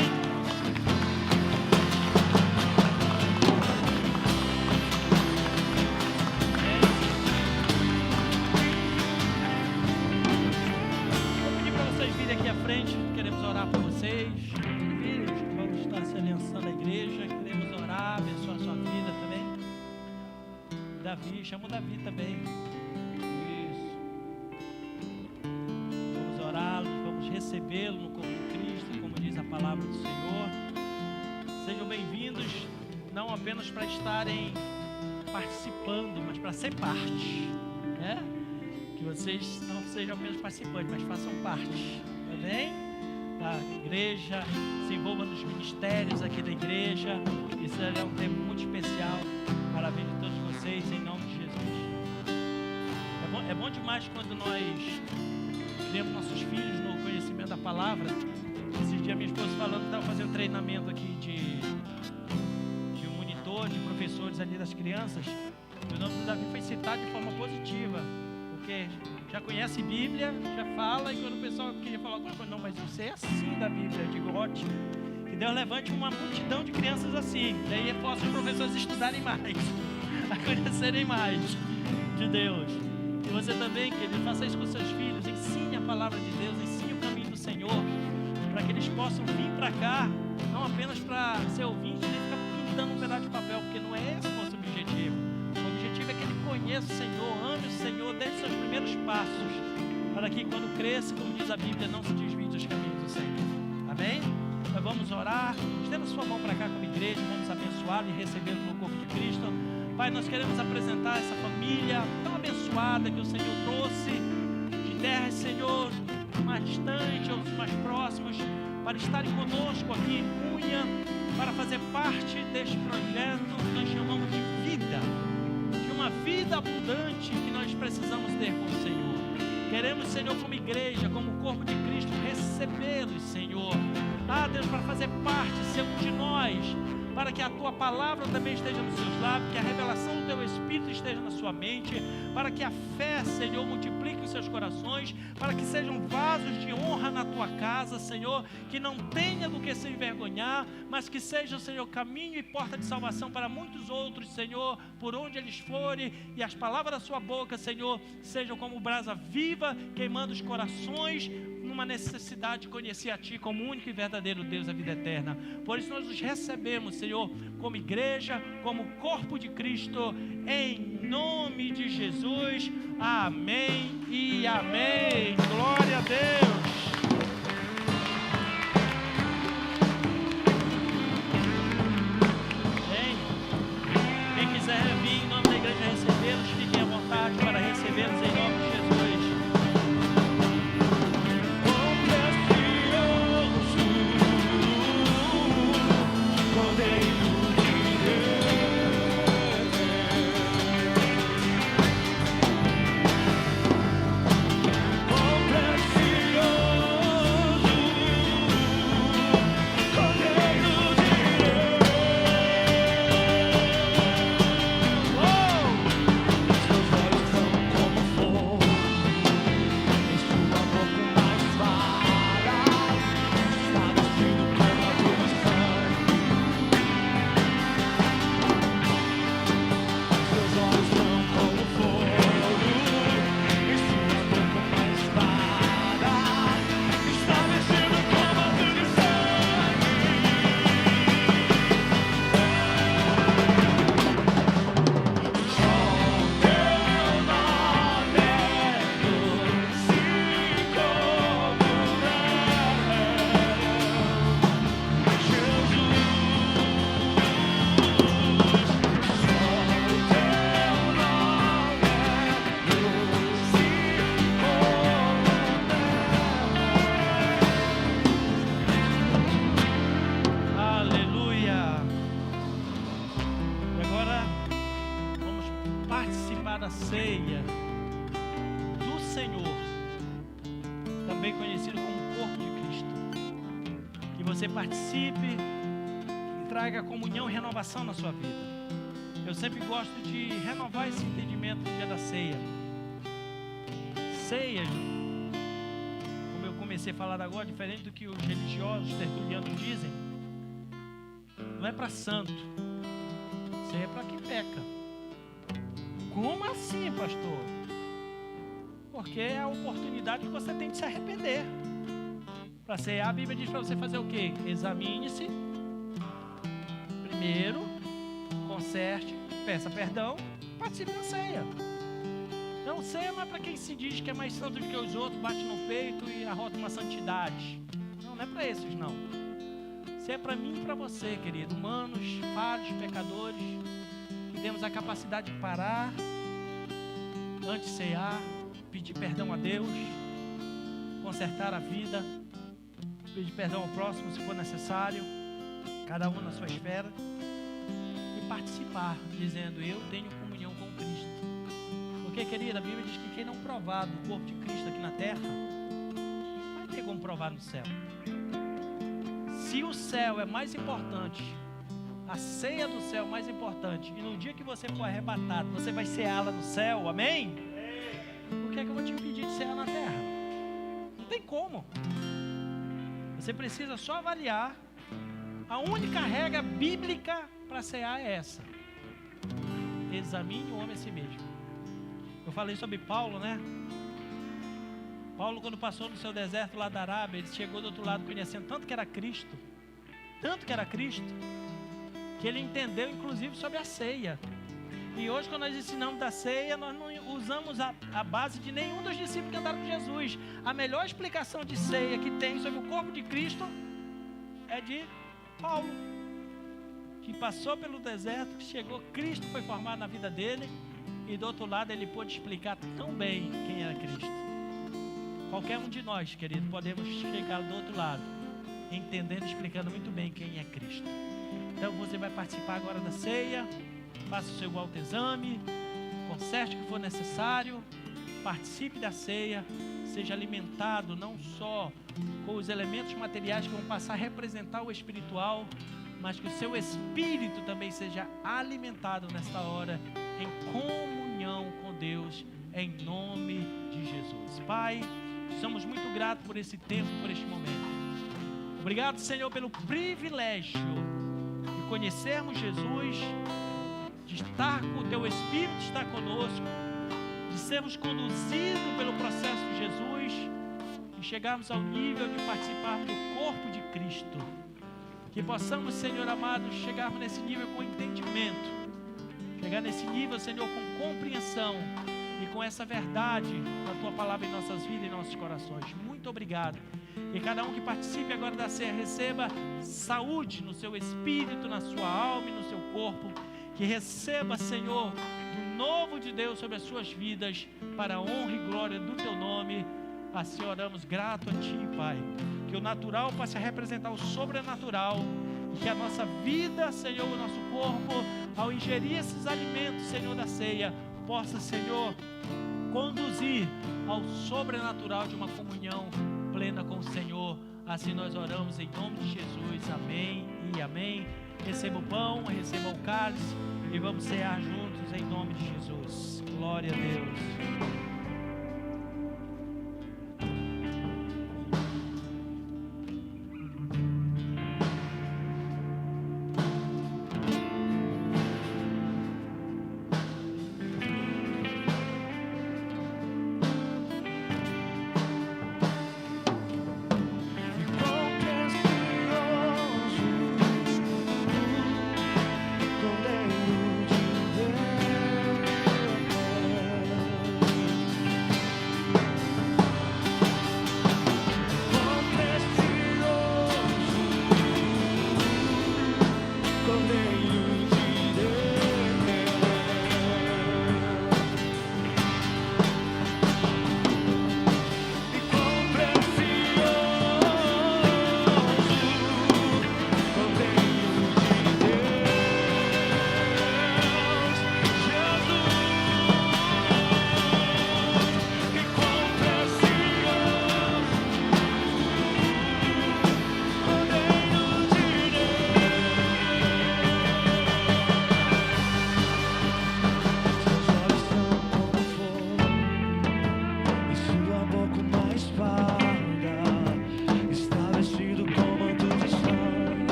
Vou pedir para vocês virem aqui à frente. Queremos orar por vocês. Vamos estar se aliançando à igreja. Queremos orar, abençoar a sua vida também. Davi, chama o Davi também. Recebê-lo no corpo de Cristo, como diz a palavra do Senhor. Sejam bem-vindos, não apenas para estarem participando, mas para ser parte, né? Que vocês não sejam apenas participantes, mas façam parte, amém? Da igreja, se envolvam nos ministérios aqui da igreja. Isso é um tempo muito especial para a vida de todos vocês, em nome de Jesus. É bom demais quando nós criamos nossos filhos no conhecimento da palavra. Esses dias minha esposa falando, estava fazendo treinamento aqui de um monitor, de professores ali das crianças. E o nome do Davi foi citado de forma positiva, porque já conhece Bíblia, já fala, e quando o pessoal queria falar alguma coisa, não, mas isso é assim da Bíblia, eu digo, ótimo. Que Deus levante uma multidão de crianças assim, daí é fácil os professores estudarem mais, a conhecerem mais de Deus. E você também, querido, faça isso com seus filhos, ensine a palavra de Deus, ensine o caminho do Senhor, para que eles possam vir para cá, não apenas para ser ouvinte, nem ficar pintando um pedaço de papel, porque não é esse o nosso objetivo. O objetivo é que ele conheça o Senhor, ame o Senhor desde os seus primeiros passos, para que quando cresça, como diz a Bíblia, não se desvie dos caminhos do Senhor. Amém? Nós vamos orar, estenda sua mão para cá como igreja, vamos abençoá-lo e recebê-lo no corpo de Cristo. Pai, nós queremos apresentar essa família tão abençoada que o Senhor trouxe de terras, Senhor, mais distantes, outros mais próximos, para estarem conosco aqui em Cunha, para fazer parte deste projeto que nós chamamos de vida, de uma vida abundante que nós precisamos ter com o Senhor. Queremos, Senhor, como igreja, como corpo de Cristo, recebê-los, Senhor. Ah, Deus, para fazer parte, ser um de nós, para que a Tua palavra também esteja nos seus lábios, que a revelação do Teu Espírito esteja na sua mente, para que a fé, Senhor, multiplique os seus corações, para que sejam vasos de honra na Tua casa, Senhor, que não tenha do que se envergonhar, mas que seja, Senhor, caminho e porta de salvação para muitos outros, Senhor, por onde eles forem, e as palavras da sua boca, Senhor, sejam como brasa viva, queimando os corações, numa necessidade de conhecer a Ti como único e verdadeiro Deus da vida eterna. Por isso nós os recebemos, Senhor, como igreja, como corpo de Cristo, em nome de Jesus. Amém e amém. Glória a Deus. Quem quiser vir em nome da igreja recebê-los, fiquem à vontade para recebê-los em nome de Jesus. Oh, participar da ceia do Senhor, também conhecido como corpo de Cristo. Que você participe e traga comunhão e renovação na sua vida. Eu sempre gosto de renovar esse entendimento no dia da ceia. Ceia, como eu comecei a falar agora, diferente do que os religiosos tertulianos dizem, não é para santo. Ceia é para quem peca. Como assim, pastor? Porque é a oportunidade que você tem de se arrepender. Para cear, a Bíblia diz para você fazer o quê? Examine-se primeiro, conserte, peça perdão, participe da ceia. Não, ceia não é para quem se diz que é mais santo do que os outros, bate no peito e arrota uma santidade. Não é para esses, não. Ceia é para mim e para você, querido. Humanos, falhos, pecadores, que temos a capacidade de parar antes de cear, pedir perdão a Deus, consertar a vida, pedir perdão ao próximo se for necessário, cada um na sua esfera, e participar, dizendo: eu tenho comunhão com Cristo. Porque, querida, a Bíblia diz que quem não provar do corpo de Cristo aqui na terra, vai ter como provar no céu. Se o céu é mais importante, a ceia do céu é mais importante, e no dia que você for arrebatado, você vai ceá-la no céu, amém? Por que é que eu vou te impedir de cear na terra? Não tem como. Você precisa só avaliar. A única regra bíblica para cear é essa: examine o homem a si mesmo. Eu falei sobre Paulo, né? Paulo, quando passou no seu deserto lá da Arábia, ele chegou do outro lado conhecendo tanto que era Cristo, que ele entendeu inclusive sobre a ceia. E hoje, quando nós ensinamos da ceia, nós não usamos a base de nenhum dos discípulos que andaram com Jesus. A melhor explicação de ceia que tem sobre o corpo de Cristo é de Paulo, que passou pelo deserto, que chegou, Cristo foi formado na vida dele, e do outro lado ele pôde explicar tão bem quem era Cristo. Qualquer um de nós, querido, podemos chegar do outro lado, entendendo e explicando muito bem quem é Cristo. Então você vai participar agora da ceia. Faça o seu autoexame, conserte o que for necessário, participe da ceia, seja alimentado não só com os elementos materiais que vão passar a representar o espiritual, mas que o seu espírito também seja alimentado nesta hora, em comunhão com Deus, em nome de Jesus. Pai, somos muito gratos por esse tempo, por este momento. Obrigado, Senhor, pelo privilégio de conhecermos Jesus, de estar com o Teu Espírito, de estar conosco, de sermos conduzidos pelo processo de Jesus e chegarmos ao nível de participarmos do corpo de Cristo. Que possamos, Senhor amado, chegarmos nesse nível com entendimento, chegar nesse nível, Senhor, com compreensão e com essa verdade da Tua palavra em nossas vidas e em nossos corações. Muito obrigado. E cada um que participe agora da ceia receba saúde no seu espírito, na sua alma e no seu corpo. Que receba, Senhor, do novo de Deus sobre as suas vidas, para a honra e glória do Teu nome. Assim oramos grato a Ti, Pai. Que o natural passe a representar o sobrenatural. E que a nossa vida, Senhor, o nosso corpo, ao ingerir esses alimentos, Senhor, da ceia, possa, Senhor, conduzir ao sobrenatural de uma comunhão plena com o Senhor. Assim nós oramos em nome de Jesus. Amém e amém. Receba o pão, receba o cálice e vamos cear juntos em nome de Jesus. Glória a Deus.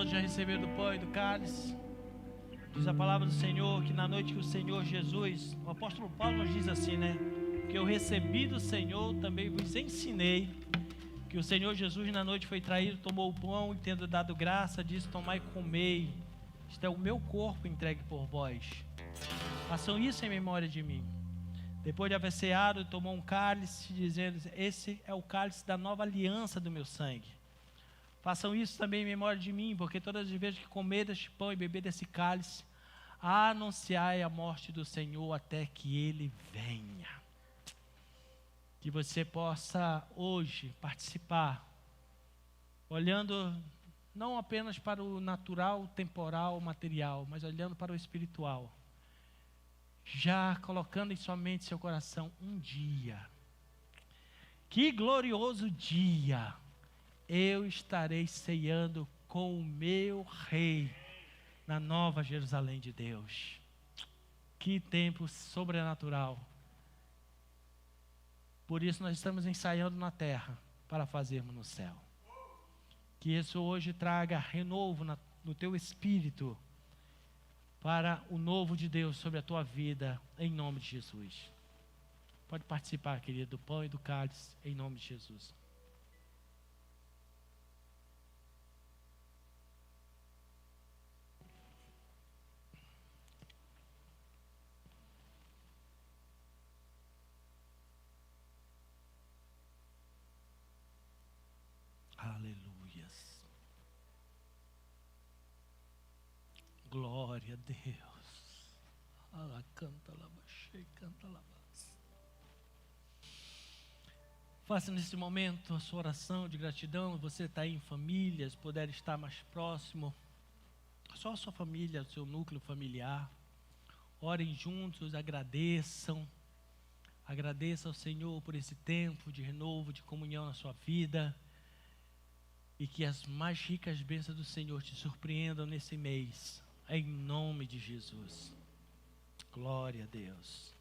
todos já receberam do pão e do cálice? Diz a palavra do Senhor que na noite que o Senhor Jesus, o apóstolo Paulo nos diz assim, né? Que eu recebi do Senhor, também vos ensinei, que o Senhor Jesus na noite foi traído, tomou o pão e tendo dado graça, disse: tomai e comei, isto é o meu corpo entregue por vós. Façam isso em memória de mim. Depois de haver ceado, tomou um cálice, dizendo: esse é o cálice da nova aliança do meu sangue. Façam isso também em memória de mim, porque todas as vezes que comer deste pão e beber desse cálice, anunciai a morte do Senhor até que Ele venha. Que você possa hoje participar, olhando não apenas para o natural, temporal, material, mas olhando para o espiritual. Já colocando em sua mente e seu coração um dia. Que glorioso dia! Eu estarei ceando com o meu Rei na Nova Jerusalém de Deus. Que tempo sobrenatural. Por isso nós estamos ensaiando na terra para fazermos no céu. Que isso hoje traga renovo no teu espírito para o novo de Deus sobre a tua vida, em nome de Jesus. Pode participar, querido, do pão e do cálice, em nome de Jesus. Aleluias. Glória a Deus. Canta lá, baixei, canta lá. Faça nesse momento a sua oração de gratidão. Você está aí em famílias, puder estar mais próximo. Só a sua família, o seu núcleo familiar. Orem juntos, agradeçam. Agradeça ao Senhor por esse tempo de renovo, de comunhão na sua vida. E que as mais ricas bênçãos do Senhor te surpreendam nesse mês. Em nome de Jesus. Glória a Deus.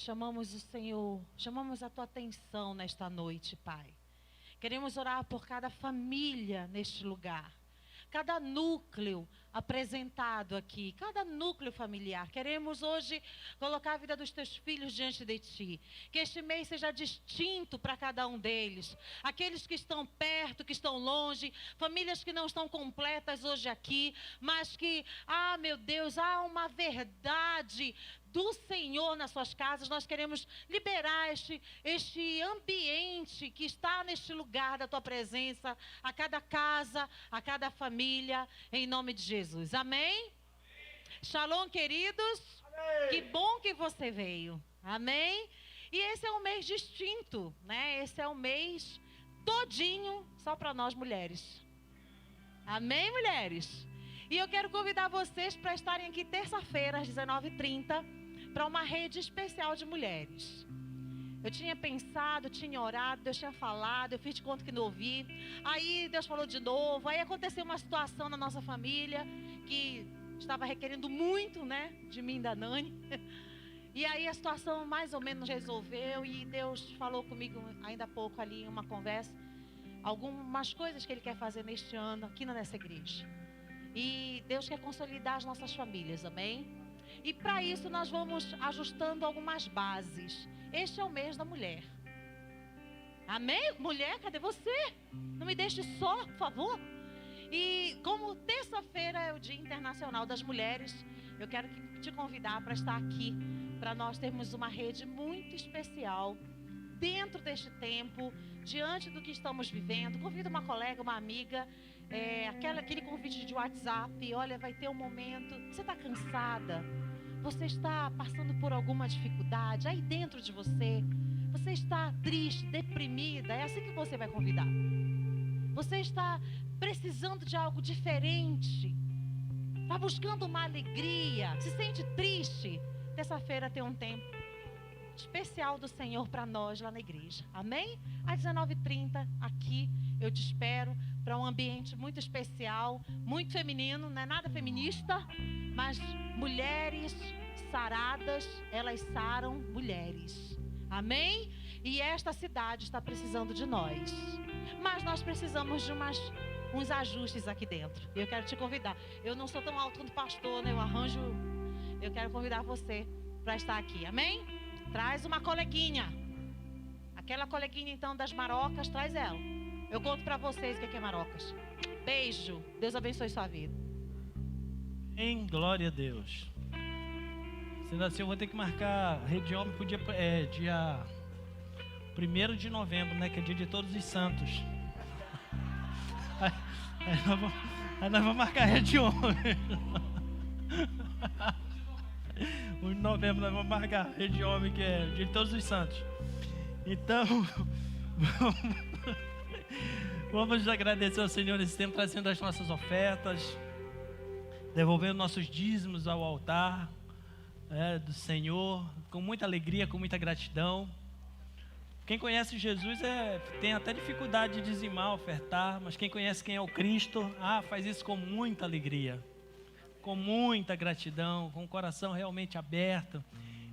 Chamamos o Senhor, chamamos a tua atenção nesta noite, Pai. Queremos orar por cada família neste lugar. cada núcleo apresentado aqui, cada núcleo familiar. Queremos hoje colocar a vida dos teus filhos diante de ti. Que este mês seja distinto para cada um deles. Aqueles que estão perto, que estão longe, famílias que não estão completas hoje aqui, mas que, meu Deus, há uma verdade do Senhor nas suas casas. Nós queremos liberar este ambiente que está neste lugar da tua presença, a cada casa, a cada família, em nome de Jesus. Amém? Shalom, queridos. Amém. Que bom que você veio. Amém? E esse é um mês distinto, né? Esse é um mês todinho só para nós mulheres. Amém, mulheres? E eu quero convidar vocês para estarem aqui terça-feira, às 19h30, para uma rede especial de mulheres. Eu tinha pensado, tinha orado, Deus tinha falado, eu fiz de conta que não ouvi. Aí Deus falou de novo, aí aconteceu uma situação na nossa família que estava requerendo muito, né, de mim e da Nani. E aí a situação mais ou menos resolveu e Deus falou comigo ainda há pouco ali em uma conversa, algumas coisas que Ele quer fazer neste ano aqui nessa igreja. E Deus quer consolidar as nossas famílias, amém? E para isso nós vamos ajustando algumas bases. Este é o mês da mulher. Amém? Mulher, cadê você? Não me deixe só, por favor. E como terça-feira é o Dia Internacional das Mulheres, eu quero te convidar para estar aqui, para nós termos uma rede muito especial dentro deste tempo, diante do que estamos vivendo. Convido uma colega, uma amiga, aquele convite de WhatsApp. Olha, vai ter um momento, você está cansada, você está passando por alguma dificuldade aí dentro de você, você está triste, deprimida, é assim que você vai convidar. Você está precisando de algo diferente, está buscando uma alegria, se sente triste. Terça-feira tem um tempo especial do Senhor para nós lá na igreja, amém? Às 19h30 aqui eu te espero para um ambiente muito especial, muito feminino, não é nada feminista, mas mulheres saradas, elas saram mulheres, amém? E esta cidade está precisando de nós, mas nós precisamos de uns ajustes aqui dentro. E eu quero te convidar, eu não sou tão alto quanto pastor, né? Eu quero convidar você para estar aqui, amém? Traz uma coleguinha, aquela coleguinha então das marocas, traz ela. Eu conto para vocês o que é marocas. Beijo, Deus abençoe sua vida. Em glória a Deus. Sendo assim, eu vou ter que marcar a Rede Homem para dia 1º de novembro, né? Que é dia de Todos os Santos. Aí nós vamos marcar a Rede Homem. 1 de novembro nós vamos marcar a Rede Homem, que é dia de Todos os Santos. Então, vamos agradecer ao Senhor nesse tempo, trazendo as nossas ofertas, devolvendo nossos dízimos ao altar do Senhor, com muita alegria, com muita gratidão. Quem conhece Jesus tem até dificuldade de dizimar, ofertar, mas quem conhece quem é o Cristo, faz isso com muita alegria, com muita gratidão, com o coração realmente aberto,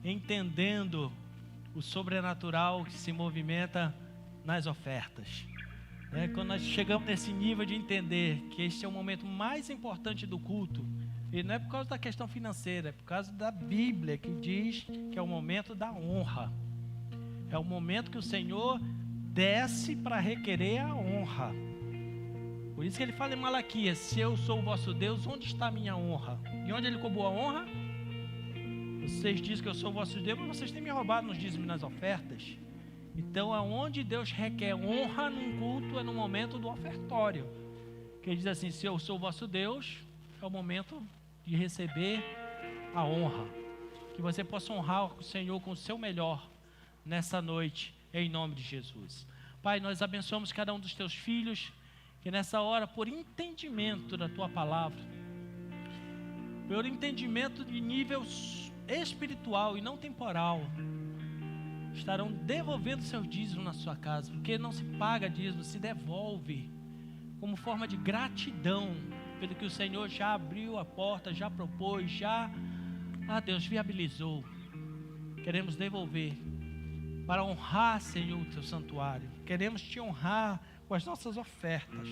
entendendo o sobrenatural que se movimenta nas ofertas. Quando nós chegamos nesse nível de entender que este é o momento mais importante do culto, e não é por causa da questão financeira, é por causa da Bíblia, que diz que é o momento da honra. É o momento que o Senhor desce para requerer a honra. Por isso que ele fala em Malaquias: se eu sou o vosso Deus, onde está a minha honra? E onde ele cobrou a honra? Vocês dizem que eu sou o vosso Deus, mas vocês têm me roubado nos dízimos e nas ofertas. Então, aonde Deus requer honra num culto é no momento do ofertório. Que ele diz assim: se eu sou o vosso Deus, é o momento de receber a honra. Que você possa honrar o Senhor com o seu melhor nessa noite, em nome de Jesus. Pai, nós abençoamos cada um dos teus filhos, que nessa hora, por entendimento da tua palavra, por entendimento de nível espiritual e não temporal, estarão devolvendo seus dízimos na sua casa, porque não se paga dízimo, se devolve como forma de gratidão pelo que o Senhor já abriu a porta, já propôs, Deus viabilizou. Queremos devolver para honrar, Senhor, o teu santuário. Queremos te honrar com as nossas ofertas.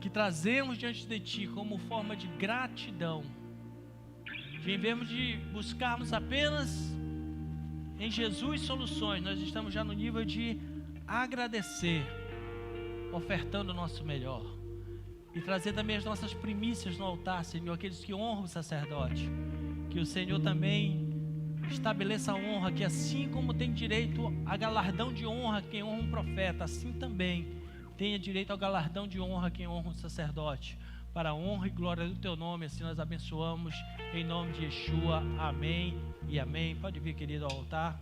que trazemos diante de Ti como forma de gratidão, que em vez de buscarmos apenas em Jesus soluções, nós estamos já no nível de agradecer, ofertando o nosso melhor, e trazer também as nossas primícias no altar, Senhor, aqueles que honram o sacerdote, que o Senhor também estabeleça a honra, que assim como tem direito a galardão de honra quem honra um profeta, assim também tenha direito ao galardão de honra quem honra um sacerdote, para a honra e glória do Teu nome. Assim nós abençoamos, em nome de Yeshua, amém e amém. Pode vir, querido, ao altar.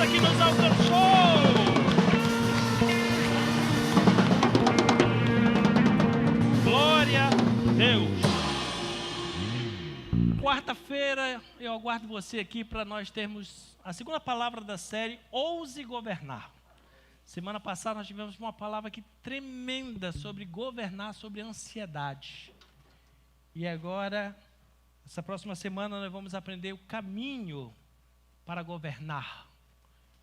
Que nos alcançou. Glória a Deus. Quarta-feira eu aguardo você aqui para nós termos a segunda palavra da série Ouse Governar. Semana passada nós tivemos uma palavra aqui tremenda sobre governar, sobre ansiedade. E agora, essa próxima semana nós vamos aprender o caminho para governar.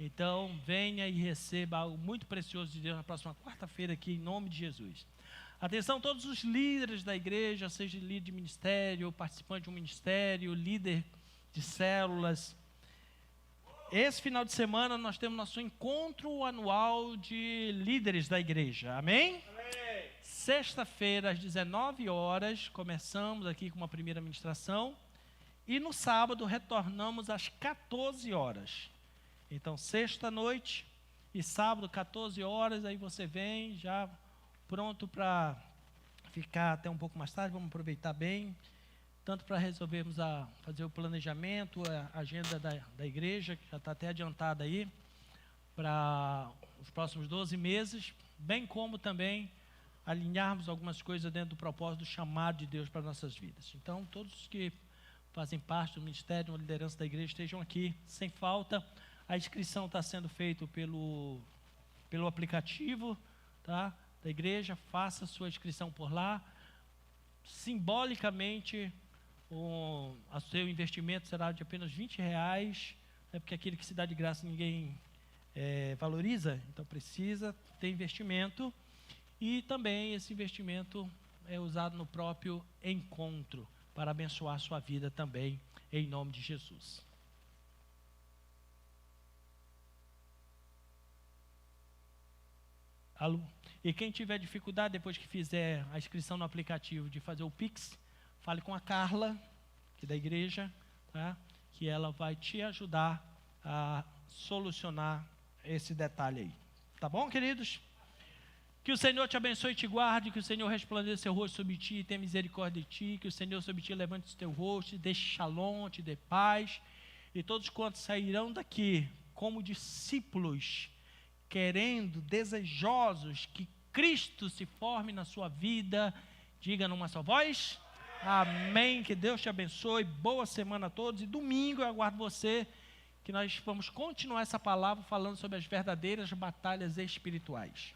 Então, venha e receba algo muito precioso de Deus na próxima quarta-feira aqui, em nome de Jesus. Atenção, todos os líderes da igreja, seja líder de ministério, participante de um ministério, líder de células. Esse final de semana nós temos nosso encontro anual de líderes da igreja. Amém? Amém. Sexta-feira, às 19 horas, começamos aqui com uma primeira ministração. E no sábado, retornamos às 14 horas. Então, sexta-noite e sábado, 14 horas, aí você vem já pronto para ficar até um pouco mais tarde. Vamos aproveitar bem, tanto para resolvermos fazer o planejamento, a agenda da igreja, que já está até adiantada aí, para os próximos 12 meses, bem como também alinharmos algumas coisas dentro do propósito do chamado de Deus para nossas vidas. Então, todos que fazem parte do ministério, da liderança da igreja, estejam aqui, sem falta. A inscrição está sendo feita pelo aplicativo, tá, da igreja. Faça a sua inscrição por lá. Simbolicamente, o seu investimento será de apenas R$20, né, porque aquele que se dá de graça ninguém valoriza, então precisa ter investimento. E também esse investimento é usado no próprio encontro, para abençoar a sua vida também, em nome de Jesus. Alô? E quem tiver dificuldade, depois que fizer a inscrição no aplicativo, de fazer o Pix, fale com a Carla, que é da igreja, tá? Que ela vai te ajudar a solucionar esse detalhe aí. Tá bom, queridos? Que o Senhor te abençoe e te guarde, que o Senhor resplandeça seu rosto sobre ti e tenha misericórdia de ti, que o Senhor sobre ti levante o teu rosto, dê shalom, te dê paz, e todos quantos sairão daqui como discípulos, querendo, desejosos que Cristo se forme na sua vida, diga numa só voz, amém, que Deus te abençoe, boa semana a todos, e domingo eu aguardo você, que nós vamos continuar essa palavra falando sobre as verdadeiras batalhas espirituais.